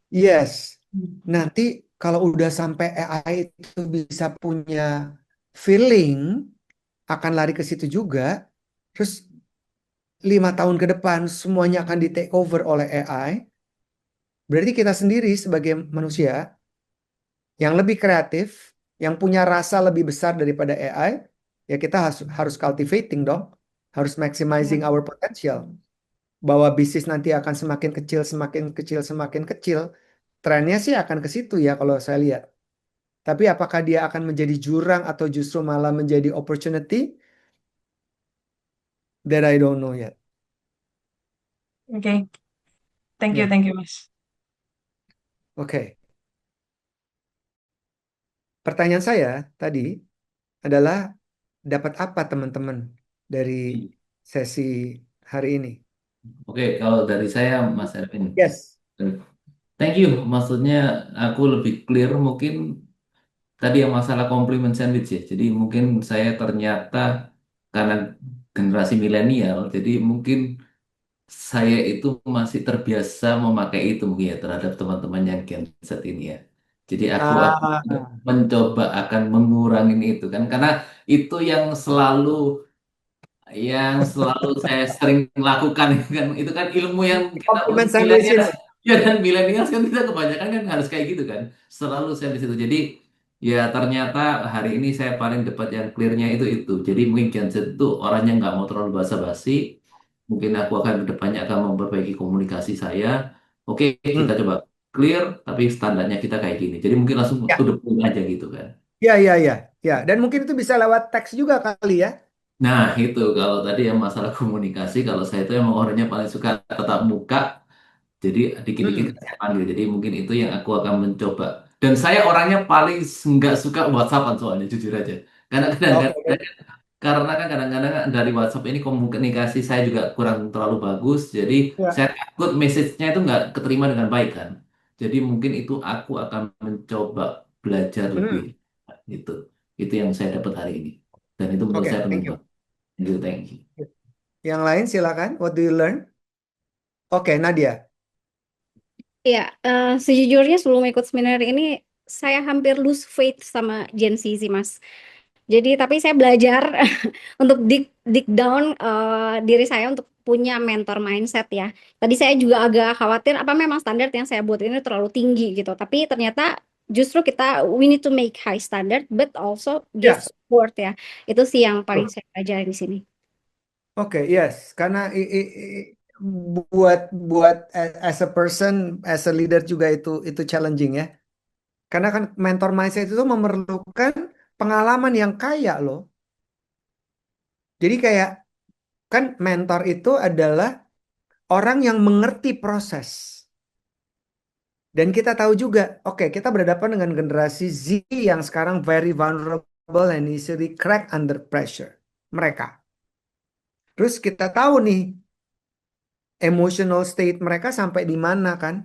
Yes, Hmm. nanti kalau udah sampai AI itu bisa punya feeling, akan lari ke situ juga. Terus 5 tahun ke depan semuanya akan di take over oleh AI. Berarti kita sendiri sebagai manusia yang lebih kreatif, yang punya rasa lebih besar daripada AI, ya kita harus cultivating dong, harus maximizing our potential. Bahwa bisnis nanti akan semakin kecil, semakin kecil, semakin kecil. Trennya sih akan ke situ ya kalau saya lihat. Tapi apakah dia akan menjadi jurang atau justru malah menjadi opportunity? That I don't know yet. Oke, Ya, thank you Mas. oke. Pertanyaan saya tadi adalah dapat apa teman-teman dari sesi hari ini? Oke, kalau dari saya Mas Erwin, Yes. thank you. Maksudnya aku lebih clear mungkin tadi yang masalah compliment sandwich ya. Jadi mungkin saya ternyata karena generasi milenial, jadi mungkin saya itu masih terbiasa memakai itu mungkin ya terhadap teman-teman yang Gen Z ini ya. Jadi aku akan Ah, mencoba akan mengurangin itu kan karena itu yang selalu saya sering lakukan kan itu kan ilmu yang kita compliment sandwich milenial ini. ya kan milenial kan kita kebanyakan kan harus kayak gitu kan selalu saya di situ jadi ya ternyata hari ini saya paling dapat yang clearnya itu jadi mungkin Gen Z itu orangnya nggak mau terlalu basa-basi mungkin aku akan kedepannya akan memperbaiki komunikasi saya oke kita Hmm. coba clear tapi standarnya kita kayak gini jadi mungkin langsung to Ya, the point aja gitu kan. ya, ya, ya, ya. Dan mungkin itu bisa lewat teks juga kali ya. Nah, itu kalau tadi yang masalah komunikasi, kalau saya itu emang orangnya paling suka tatap muka, jadi dikit-dikit Hmm. saya panggil. Jadi mungkin itu yang aku akan mencoba. Dan saya orangnya paling nggak suka WhatsAppan soalnya, jujur aja. Karena Oke. kadang-kadang, karena kan kadang-kadang dari WhatsApp ini komunikasi saya juga kurang terlalu bagus. Jadi Ya. saya takut message-nya itu nggak keterima dengan baik kan. Jadi mungkin itu aku akan mencoba belajar lebih. Hmm. Itu, itu yang saya dapat hari ini. Dan itu menurut Oke, saya penting thank you. banget. Thank you, thank you. Yang lain silakan. What do you learn? Oke, Nadia. Ya, sejujurnya sebelum ikut seminar ini saya hampir lose faith sama Gen Z sih Mas. Jadi tapi saya belajar untuk dig down diri saya untuk punya mentor mindset ya. Tadi saya juga agak khawatir apa memang standar yang saya buat ini terlalu tinggi gitu. Tapi ternyata justru we need to make high standard but also give Ya, support ya. Itu sih yang paling betul. saya pelajari di sini. Oke, yes. Karena buat buat as a person, as a leader juga itu challenging ya. Karena kan mentor mindset itu memerlukan pengalaman yang kaya loh. Jadi kayak kan mentor itu adalah orang yang mengerti proses. Dan kita tahu juga, oke, kita berhadapan dengan generasi Z yang sekarang very vulnerable and easily crack under pressure. Mereka. Terus kita tahu nih emotional state mereka sampai di mana kan.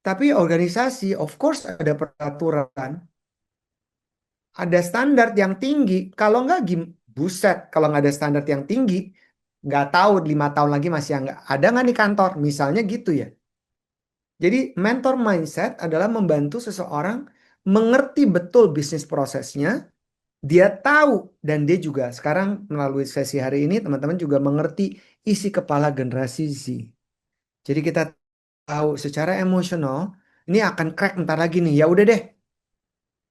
Tapi organisasi, of course ada peraturan, ada standar yang tinggi. Kalau nggak, buset, kalau nggak ada standar yang tinggi, nggak tahu 5 tahun lagi masih nggak ada nggak di kantor, misalnya gitu ya. Jadi mentor mindset adalah membantu seseorang mengerti betul bisnis prosesnya, dia tahu dan dia juga sekarang melalui sesi hari ini teman-teman juga mengerti isi kepala generasi Z. Jadi kita tahu secara emosional ini akan crack ntar lagi nih. Ya udah deh.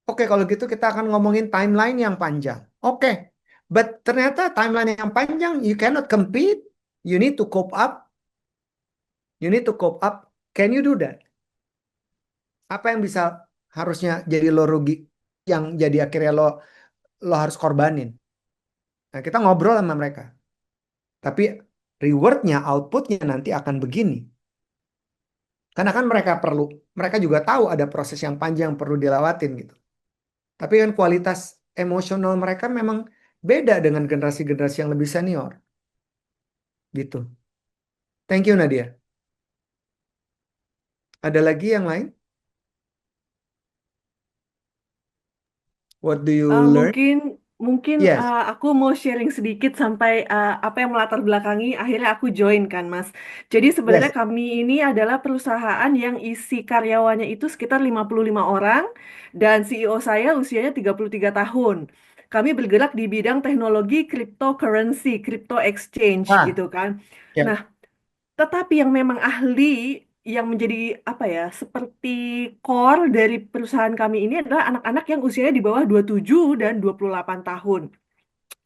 Oke, kalau gitu kita akan ngomongin timeline yang panjang. Oke. But ternyata timeline yang panjang you cannot compete. You need to cope up. You need to cope up. Can you do that? Apa yang bisa harusnya jadi lo rugi yang jadi akhirnya lo harus korbanin. Nah, kita ngobrol sama mereka. Tapi rewardnya, outputnya nanti akan begini. Karena kan mereka juga tahu ada proses yang panjang yang perlu dilewatin gitu. Tapi kan kualitas emosional mereka memang beda dengan generasi-generasi yang lebih senior. Gitu. Thank you Nadia. Ada lagi yang lain? What do you learn? Mungkin Yes. aku mau sharing sedikit sampai apa yang melatar belakangi akhirnya aku join kan Mas. Jadi sebenarnya Yes. kami ini adalah perusahaan yang isi karyawannya itu sekitar 55 orang dan CEO saya usianya 33 tahun. Kami bergerak di bidang teknologi cryptocurrency, crypto exchange Ah, gitu kan. ya. Nah, tetapi yang memang ahli yang menjadi apa ya, seperti core dari perusahaan kami ini adalah anak-anak yang usianya di bawah 27 dan 28 tahun.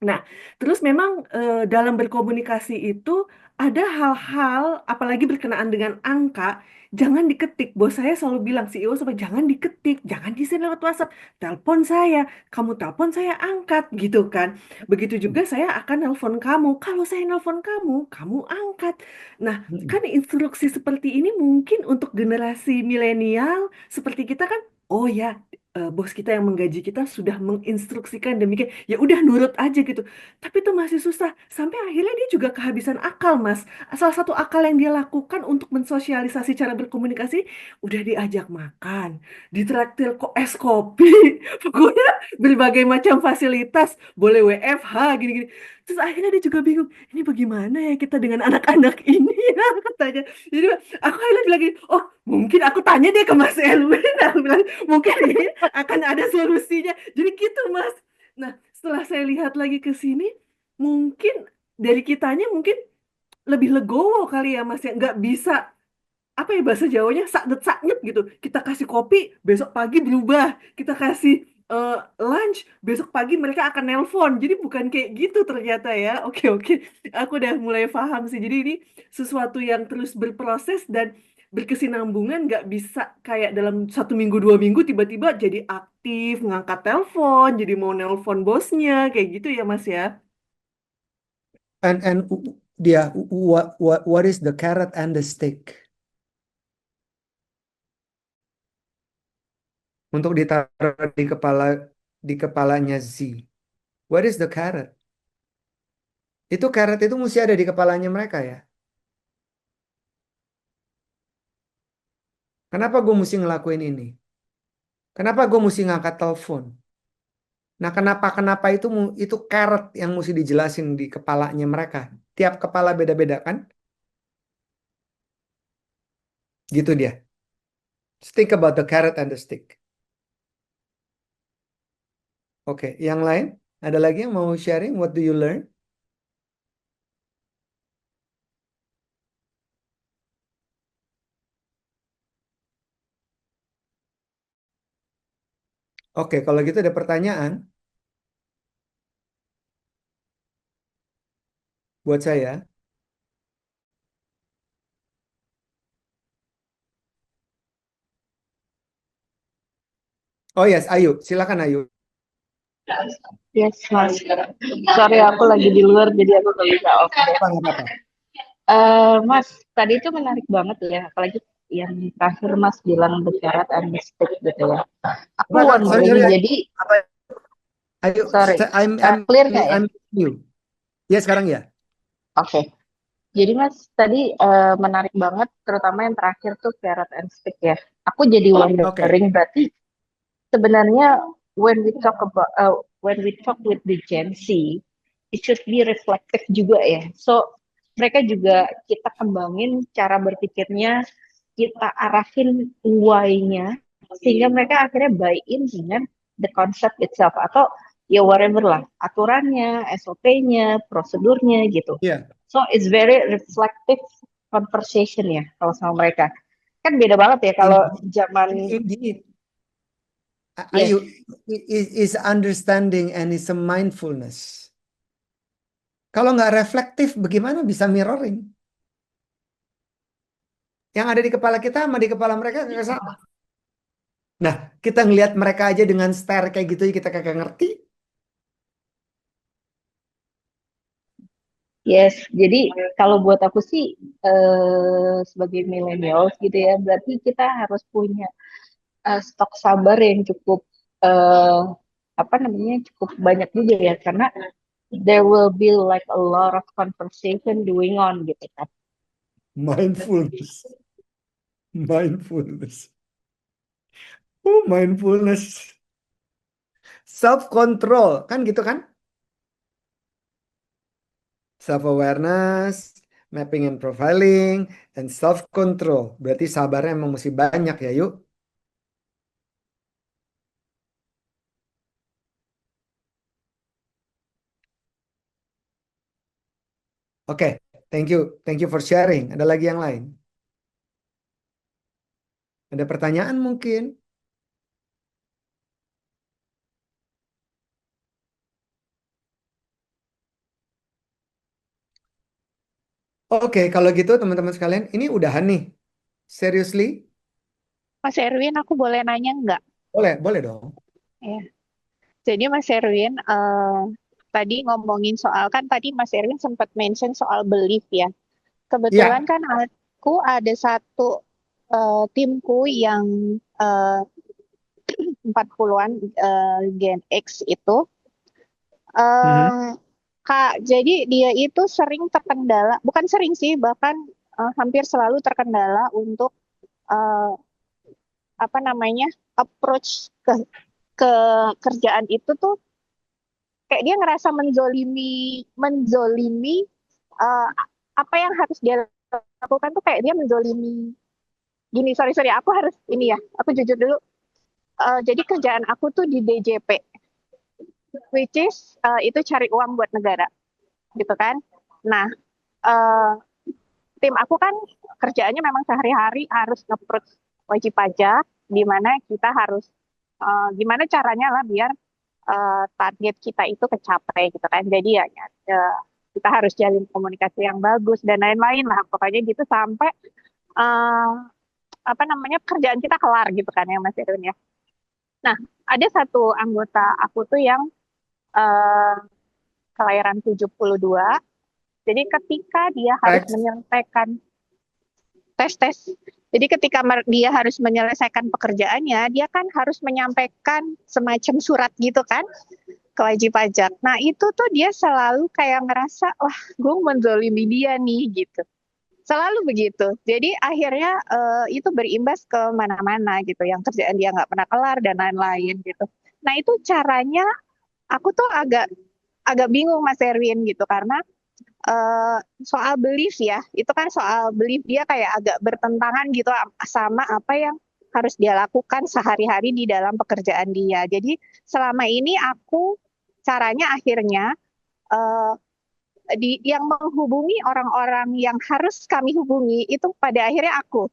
Nah, terus memang dalam berkomunikasi itu ada hal-hal, apalagi berkenaan dengan angka, jangan diketik. Bos saya selalu bilang, CEO sampai jangan diketik, jangan di sini lewat WhatsApp, telepon saya, kamu telepon saya angkat, gitu kan. Begitu juga saya akan nelpon kamu, kalau saya nelpon kamu, kamu angkat. Nah, kan instruksi seperti ini mungkin untuk generasi milenial seperti kita kan, oh ya, bos kita yang menggaji kita sudah menginstruksikan demikian, ya udah nurut aja gitu. Tapi itu masih susah. Sampai akhirnya dia juga kehabisan akal, Mas. Salah satu akal yang dia lakukan untuk mensosialisasi cara berkomunikasi, udah diajak makan, ditraktir kok es kopi, pokoknya berbagai macam fasilitas, boleh WFH gini-gini. Terus akhirnya dia juga bingung, ini bagaimana ya kita dengan anak-anak ini ya katanya. Jadi aku akhirnya bilang gini, oh mungkin aku tanya deh ke Mas Elwin, aku bilang mungkin ini akan ada solusinya. Jadi gitu Mas. Nah setelah saya lihat lagi ke sini, mungkin dari kitanya mungkin lebih legowo kali ya Mas ya, nggak bisa apa ya bahasa Jawanya sakdet-sakdet gitu. Kita kasih kopi, besok pagi berubah. Kita kasih lunch, besok pagi mereka akan nelpon. Jadi bukan kayak gitu ternyata ya. Oke, oke. Aku udah mulai paham sih. Jadi ini sesuatu yang terus berproses dan berkesinambungan, nggak bisa kayak dalam 1 minggu 2 minggu tiba-tiba jadi aktif, ngangkat telepon, jadi mau nelpon bosnya, kayak gitu ya Mas ya. And dia what is the carrot and the stick? Untuk ditaruh di kepalanya Z. What is the carrot? Itu carrot itu mesti ada di kepalanya mereka ya. Kenapa gue mesti ngelakuin ini? Kenapa gue mesti ngangkat telepon? Nah, kenapa itu carrot yang mesti dijelasin di kepalanya mereka. Tiap kepala beda-beda kan? Gitu dia. Think about the carrot and the stick. Oke, yang lain? Ada lagi yang mau sharing? What do you learn? Oke, kalau gitu ada pertanyaan buat saya. Oh yes, Ayu, silakan Ayu. Yes, Mas. Sorry, aku lagi di luar, jadi aku nggak bisa off. Apa-apa. Mas, tadi itu menarik banget ya, apalagi yang terakhir Mas bilang the carrot and the stick gitu ya. Aku wondering, Sorry, jadi, Ayu, sorry, clear nggak ya? I'm you. Ya sekarang ya. Oke. Jadi Mas, tadi menarik banget, terutama yang terakhir tuh carrot and stick ya. Aku jadi wondering, berarti sebenarnya when we talk with the Gen Z, it should be reflective juga ya. So mereka juga kita kembangin cara berpikirnya kita arahin why-nya sehingga mereka akhirnya buy in dengan the concept itself atau ya whatever lah aturannya, SOP-nya, prosedurnya gitu. Iya. So it's very reflective conversation ya kalau sama mereka. Kan beda banget ya kalau zaman Indeed. yes. Ayu, is understanding and is a mindfulness. Kalau nggak reflektif, bagaimana bisa mirroring? Yang ada di kepala kita sama di kepala mereka nggak sama. Nah, kita ngelihat mereka aja dengan stare kayak gitu, kita kagak ngerti. Yes, jadi kalau buat aku sih sebagai millennials gitu ya, berarti kita harus punya stok sabar yang cukup apa namanya cukup banyak juga ya, karena there will be like a lot of conversation going on gitu kan. Mindfulness. Mindfulness. Oh, mindfulness. Self-control. Kan gitu kan? Self-awareness, mapping and profiling, and self-control. Berarti sabarnya emang mesti banyak ya, yuk. Oke, thank you. Thank you for sharing. Ada lagi yang lain? Ada pertanyaan mungkin? Oke, kalau gitu teman-teman sekalian, ini udahan nih. Seriously? Mas Erwin, aku boleh nanya nggak? Boleh dong. Ya. Jadi Mas Erwin, tadi ngomongin soal, kan tadi Mas Erwin sempat mention soal belief ya. Kebetulan Iya. kan aku ada satu timku yang 40-an Gen X itu. Kak, jadi dia itu sering terkendala, bukan sering sih, bahkan hampir selalu terkendala untuk apa namanya approach ke kerjaan itu tuh kayak dia ngerasa menzolimi apa yang harus dia lakukan tuh kayak dia menzolimi gini. Sorry aku harus ini ya, aku jujur dulu. Jadi kerjaan aku tuh di DJP, which is itu cari uang buat negara gitu kan. Nah tim aku kan kerjaannya memang sehari-hari harus nge-approach wajib pajak, di mana kita harus gimana caranya lah biar target kita itu kecapai gitu kan. Jadi ya kita harus jalin komunikasi yang bagus dan lain-lain lah pokoknya gitu sampai apa namanya kerjaan kita kelar gitu kan ya Mas Erwin ya. Nah, ada satu anggota aku tuh yang kelahiran 72. Jadi ketika dia harus menyelesaikan tes. Jadi ketika dia harus menyelesaikan pekerjaannya, dia kan harus menyampaikan semacam surat gitu kan ke wajib pajak. Nah itu tuh dia selalu kayak ngerasa, wah gue menzolimi dia nih gitu. Selalu begitu. Jadi akhirnya itu berimbas ke mana-mana gitu. Yang kerjaan dia nggak pernah kelar dan lain-lain gitu. Nah itu caranya aku tuh agak bingung Mas Erwin gitu karena soal belief ya, itu kan soal belief dia kayak agak bertentangan gitu sama apa yang harus dia lakukan sehari-hari di dalam pekerjaan dia. Jadi selama ini aku caranya akhirnya yang menghubungi orang-orang yang harus kami hubungi itu pada akhirnya aku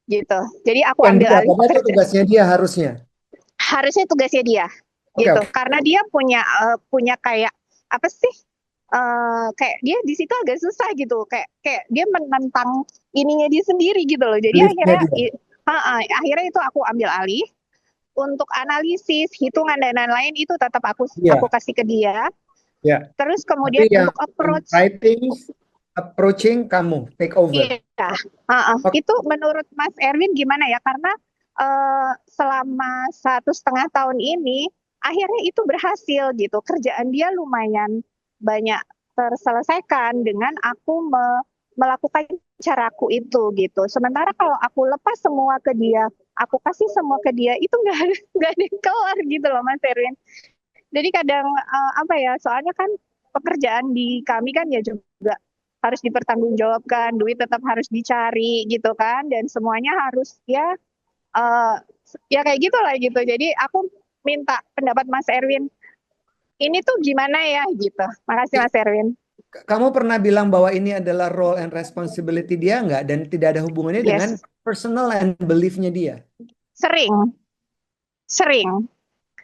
gitu. Jadi aku ambil alih pekerjaan. Itu tugasnya dia harusnya. Harusnya tugasnya dia gitu. Karena dia punya kayak apa sih? Kayak dia di situ agak susah gitu, kayak dia menentang ininya dia sendiri gitu loh. Jadi akhirnya itu aku ambil alih untuk analisis, hitungan dan lain-lain itu tetap aku kasih ke dia. Yeah. Terus kemudian untuk approaching kamu take over. Iya. Itu menurut Mas Erwin gimana ya? Karena selama 1,5 tahun ini akhirnya itu berhasil gitu. Kerjaan dia lumayan banyak terselesaikan dengan aku melakukan caraku itu gitu. Sementara kalau aku lepas semua ke dia, aku kasih semua ke dia, itu nggak ada yang kelar gitu loh Mas Erwin. Jadi kadang apa ya, soalnya kan pekerjaan di kami kan ya juga harus dipertanggungjawabkan, duit tetap harus dicari gitu kan, dan semuanya harus eh, ya kayak gitulah gitu. Jadi aku minta pendapat Mas Erwin, ini tuh gimana ya gitu. Makasih Mas Erwin. Kamu pernah bilang bahwa ini adalah role and responsibility dia nggak? Dan tidak ada hubungannya dengan Yes, personal and belief-nya dia. sering, sering.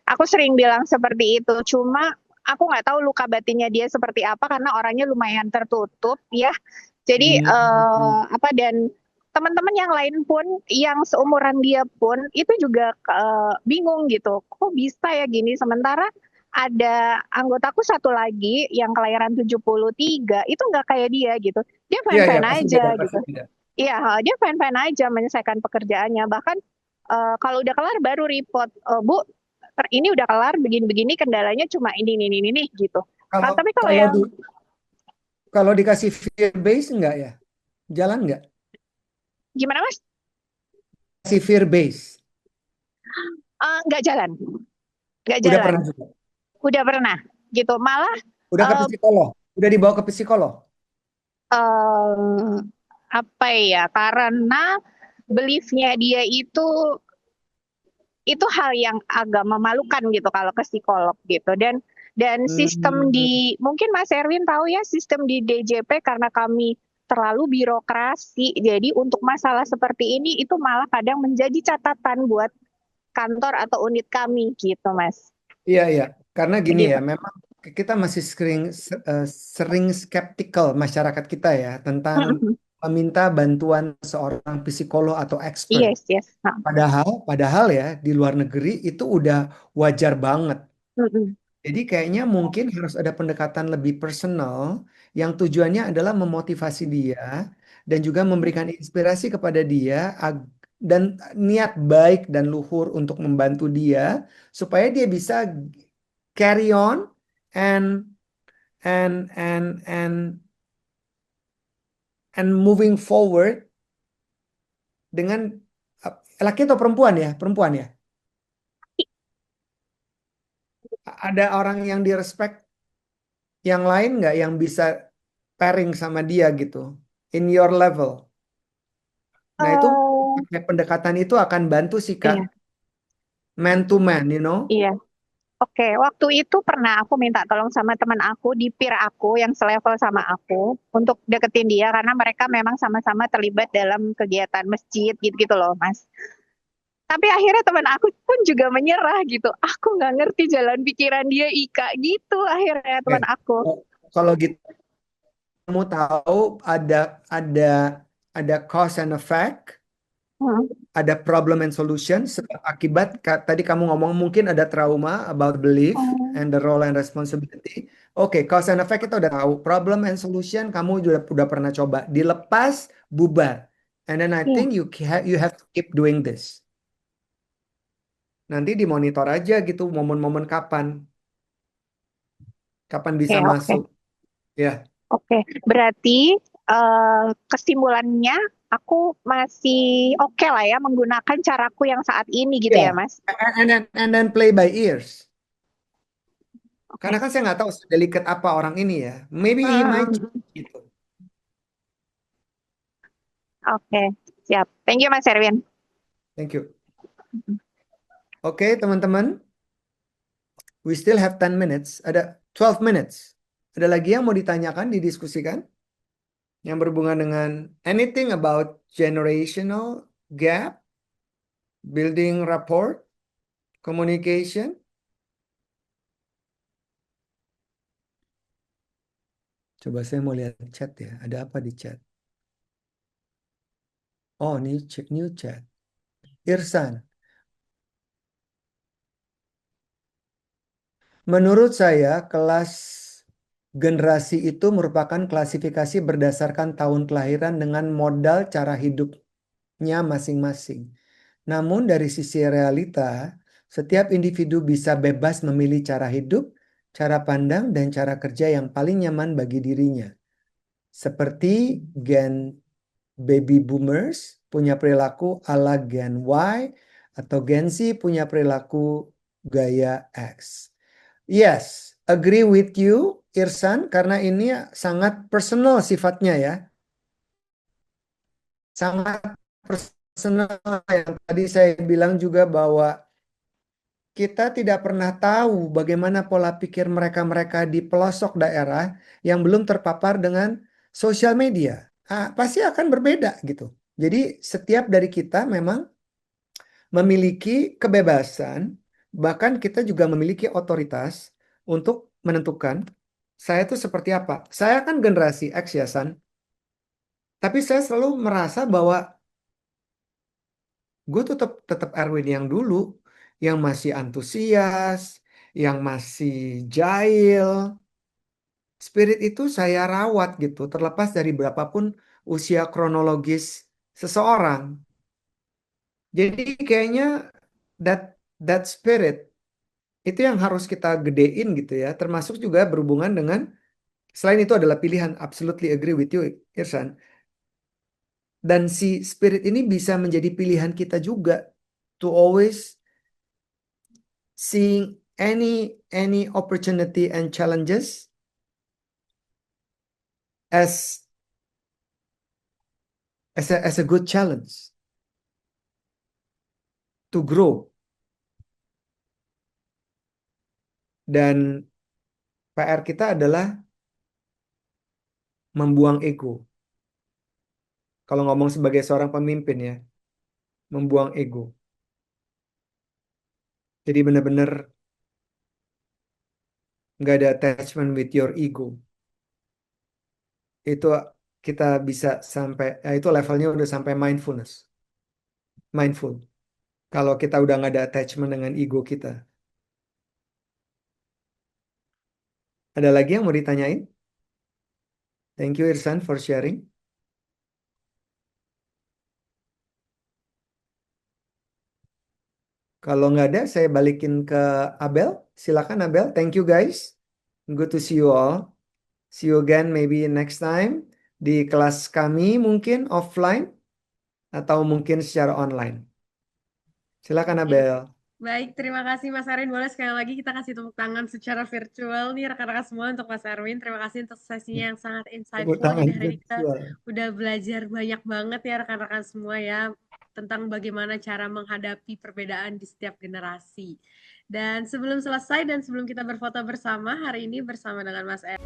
Aku sering bilang seperti itu. Cuma aku nggak tahu luka batinnya dia seperti apa karena orangnya lumayan tertutup ya. Jadi apa, dan teman-teman yang lain pun yang seumuran dia pun itu juga bingung gitu. Kok bisa ya gini, sementara ada anggotaku satu lagi yang kelahiran 73 itu nggak kayak dia gitu. Dia Iya, iya, fine-fine pasti aja beda, gitu. pasti beda. Iya, dia fine-fine aja menyelesaikan pekerjaannya. Bahkan kalau udah kelar baru report, Bu, ini udah kelar begini-begini, kendalanya cuma ini gitu. Kalau Tapi kalau kalau yang kalau dikasih fear base enggak ya? Jalan nggak? gimana Mas? Kasih fear base. Nggak jalan, nggak Udah jalan. pernah juga. Udah pernah gitu. Malah Udah ke psikolog. Udah dibawa ke psikolog. apa ya? Karena beliefnya dia itu hal yang agak memalukan gitu kalau ke psikolog gitu. Dan sistem di, mungkin Mas Erwin tahu ya, sistem di DJP karena kami terlalu birokrasi, jadi untuk masalah seperti ini itu malah kadang menjadi catatan buat kantor atau unit kami gitu Mas. Iya, iya. Karena gini Gitu. ya, memang kita masih sering skeptikal masyarakat kita ya tentang meminta bantuan seorang psikolog atau expert. Yes, yes. Padahal ya di luar negeri itu udah wajar banget. Mm-mm. Jadi kayaknya mungkin harus ada pendekatan lebih personal yang tujuannya adalah memotivasi dia dan juga memberikan inspirasi kepada dia dan niat baik dan luhur untuk membantu dia supaya dia bisa carry on and and and and and moving forward dengan laki atau perempuan ya? Perempuan ya? Ada orang yang direspek yang lain nggak yang bisa pairing sama dia gitu in your level. Nah itu pendekatan itu akan bantu sih Kak, Iya, man to man, you know. iya. Oke, waktu itu pernah aku minta tolong sama teman aku di peer aku yang selevel sama aku untuk deketin dia karena mereka memang sama-sama terlibat dalam kegiatan masjid gitu-gitu loh, Mas. Tapi akhirnya teman aku pun juga menyerah gitu. Aku nggak ngerti jalan pikiran dia, Ika, gitu akhirnya teman aku. Kalau gitu kamu tahu ada cause and effect, ada problem and solution, sebab akibat tadi kamu ngomong mungkin ada trauma about belief and the role and responsibility. Oke, cause and effect kita udah tahu, problem and solution kamu udah pernah coba, dilepas bubar, and then I think you have to keep doing this. Nanti dimonitor aja gitu momen-momen kapan bisa Oke. masuk, ya. Oke, berarti kesimpulannya aku masih oke lah ya menggunakan caraku yang saat ini gitu ya, Yeah. Mas. And then play by ears. Karena kan saya nggak tahu sedelicate apa orang ini ya. Maybe he might gitu. Oke, siap. Thank you Mas Erwin. Thank you. Oke, teman-teman. We still have 10 minutes. Ada 12 minutes. Ada lagi yang mau ditanyakan, didiskusikan? Yang berhubungan dengan anything about generational gap, building rapport, communication? Coba saya mau lihat chat ya. Ada apa di chat? Oh, new chat. Irsan. Menurut saya, kelas generasi itu merupakan klasifikasi berdasarkan tahun kelahiran dengan modal cara hidupnya masing-masing. Namun dari sisi realita, setiap individu bisa bebas memilih cara hidup, cara pandang, dan cara kerja yang paling nyaman bagi dirinya. Seperti Gen Baby Boomers punya perilaku ala Gen Y, atau Gen Z punya perilaku gaya X. Yes, agree with you, Irsan, karena ini sangat personal sifatnya ya. Sangat personal yang tadi saya bilang juga bahwa kita tidak pernah tahu bagaimana pola pikir mereka-mereka di pelosok daerah yang belum terpapar dengan sosial media. Pasti akan berbeda gitu. Jadi setiap dari kita memang memiliki kebebasan, bahkan kita juga memiliki otoritas untuk menentukan saya itu seperti apa. Saya kan generasi X ya, San. Tapi saya selalu merasa bahwa gue tetap Erwin yang dulu, yang masih antusias, yang masih jahil. Spirit itu saya rawat gitu, terlepas dari berapapun usia kronologis seseorang. Jadi kayaknya that spirit itu yang harus kita gedein gitu ya, termasuk juga berhubungan dengan, selain itu adalah pilihan, absolutely agree with you, Irsan. Dan si spirit ini bisa menjadi pilihan kita juga, to always seeing any opportunity and challenges as a good challenge to grow. Dan PR kita adalah membuang ego. Kalau ngomong sebagai seorang pemimpin ya, membuang ego. Jadi benar-benar nggak ada attachment with your ego. Itu kita bisa sampai, itu levelnya udah sampai mindfulness. Mindful. Kalau kita udah nggak ada attachment dengan ego kita. Ada lagi yang mau ditanyain? Thank you Irsan for sharing. Kalau nggak ada, saya balikin ke Abel. Silakan Abel. Thank you guys. Good to see you all. See you again maybe next time di kelas kami mungkin offline atau mungkin secara online. Silakan Abel. Baik, terima kasih Mas Erwin. Boleh sekali lagi kita kasih tepuk tangan secara virtual nih rekan-rekan semua untuk Mas Erwin. Terima kasih untuk sesinya yang sangat Tepuk insightful. tangan Jadi hari ini kita virtual. udah belajar banyak banget ya rekan-rekan semua ya tentang bagaimana cara menghadapi perbedaan di setiap generasi. Dan sebelum selesai dan sebelum kita berfoto bersama hari ini bersama dengan Mas Erwin.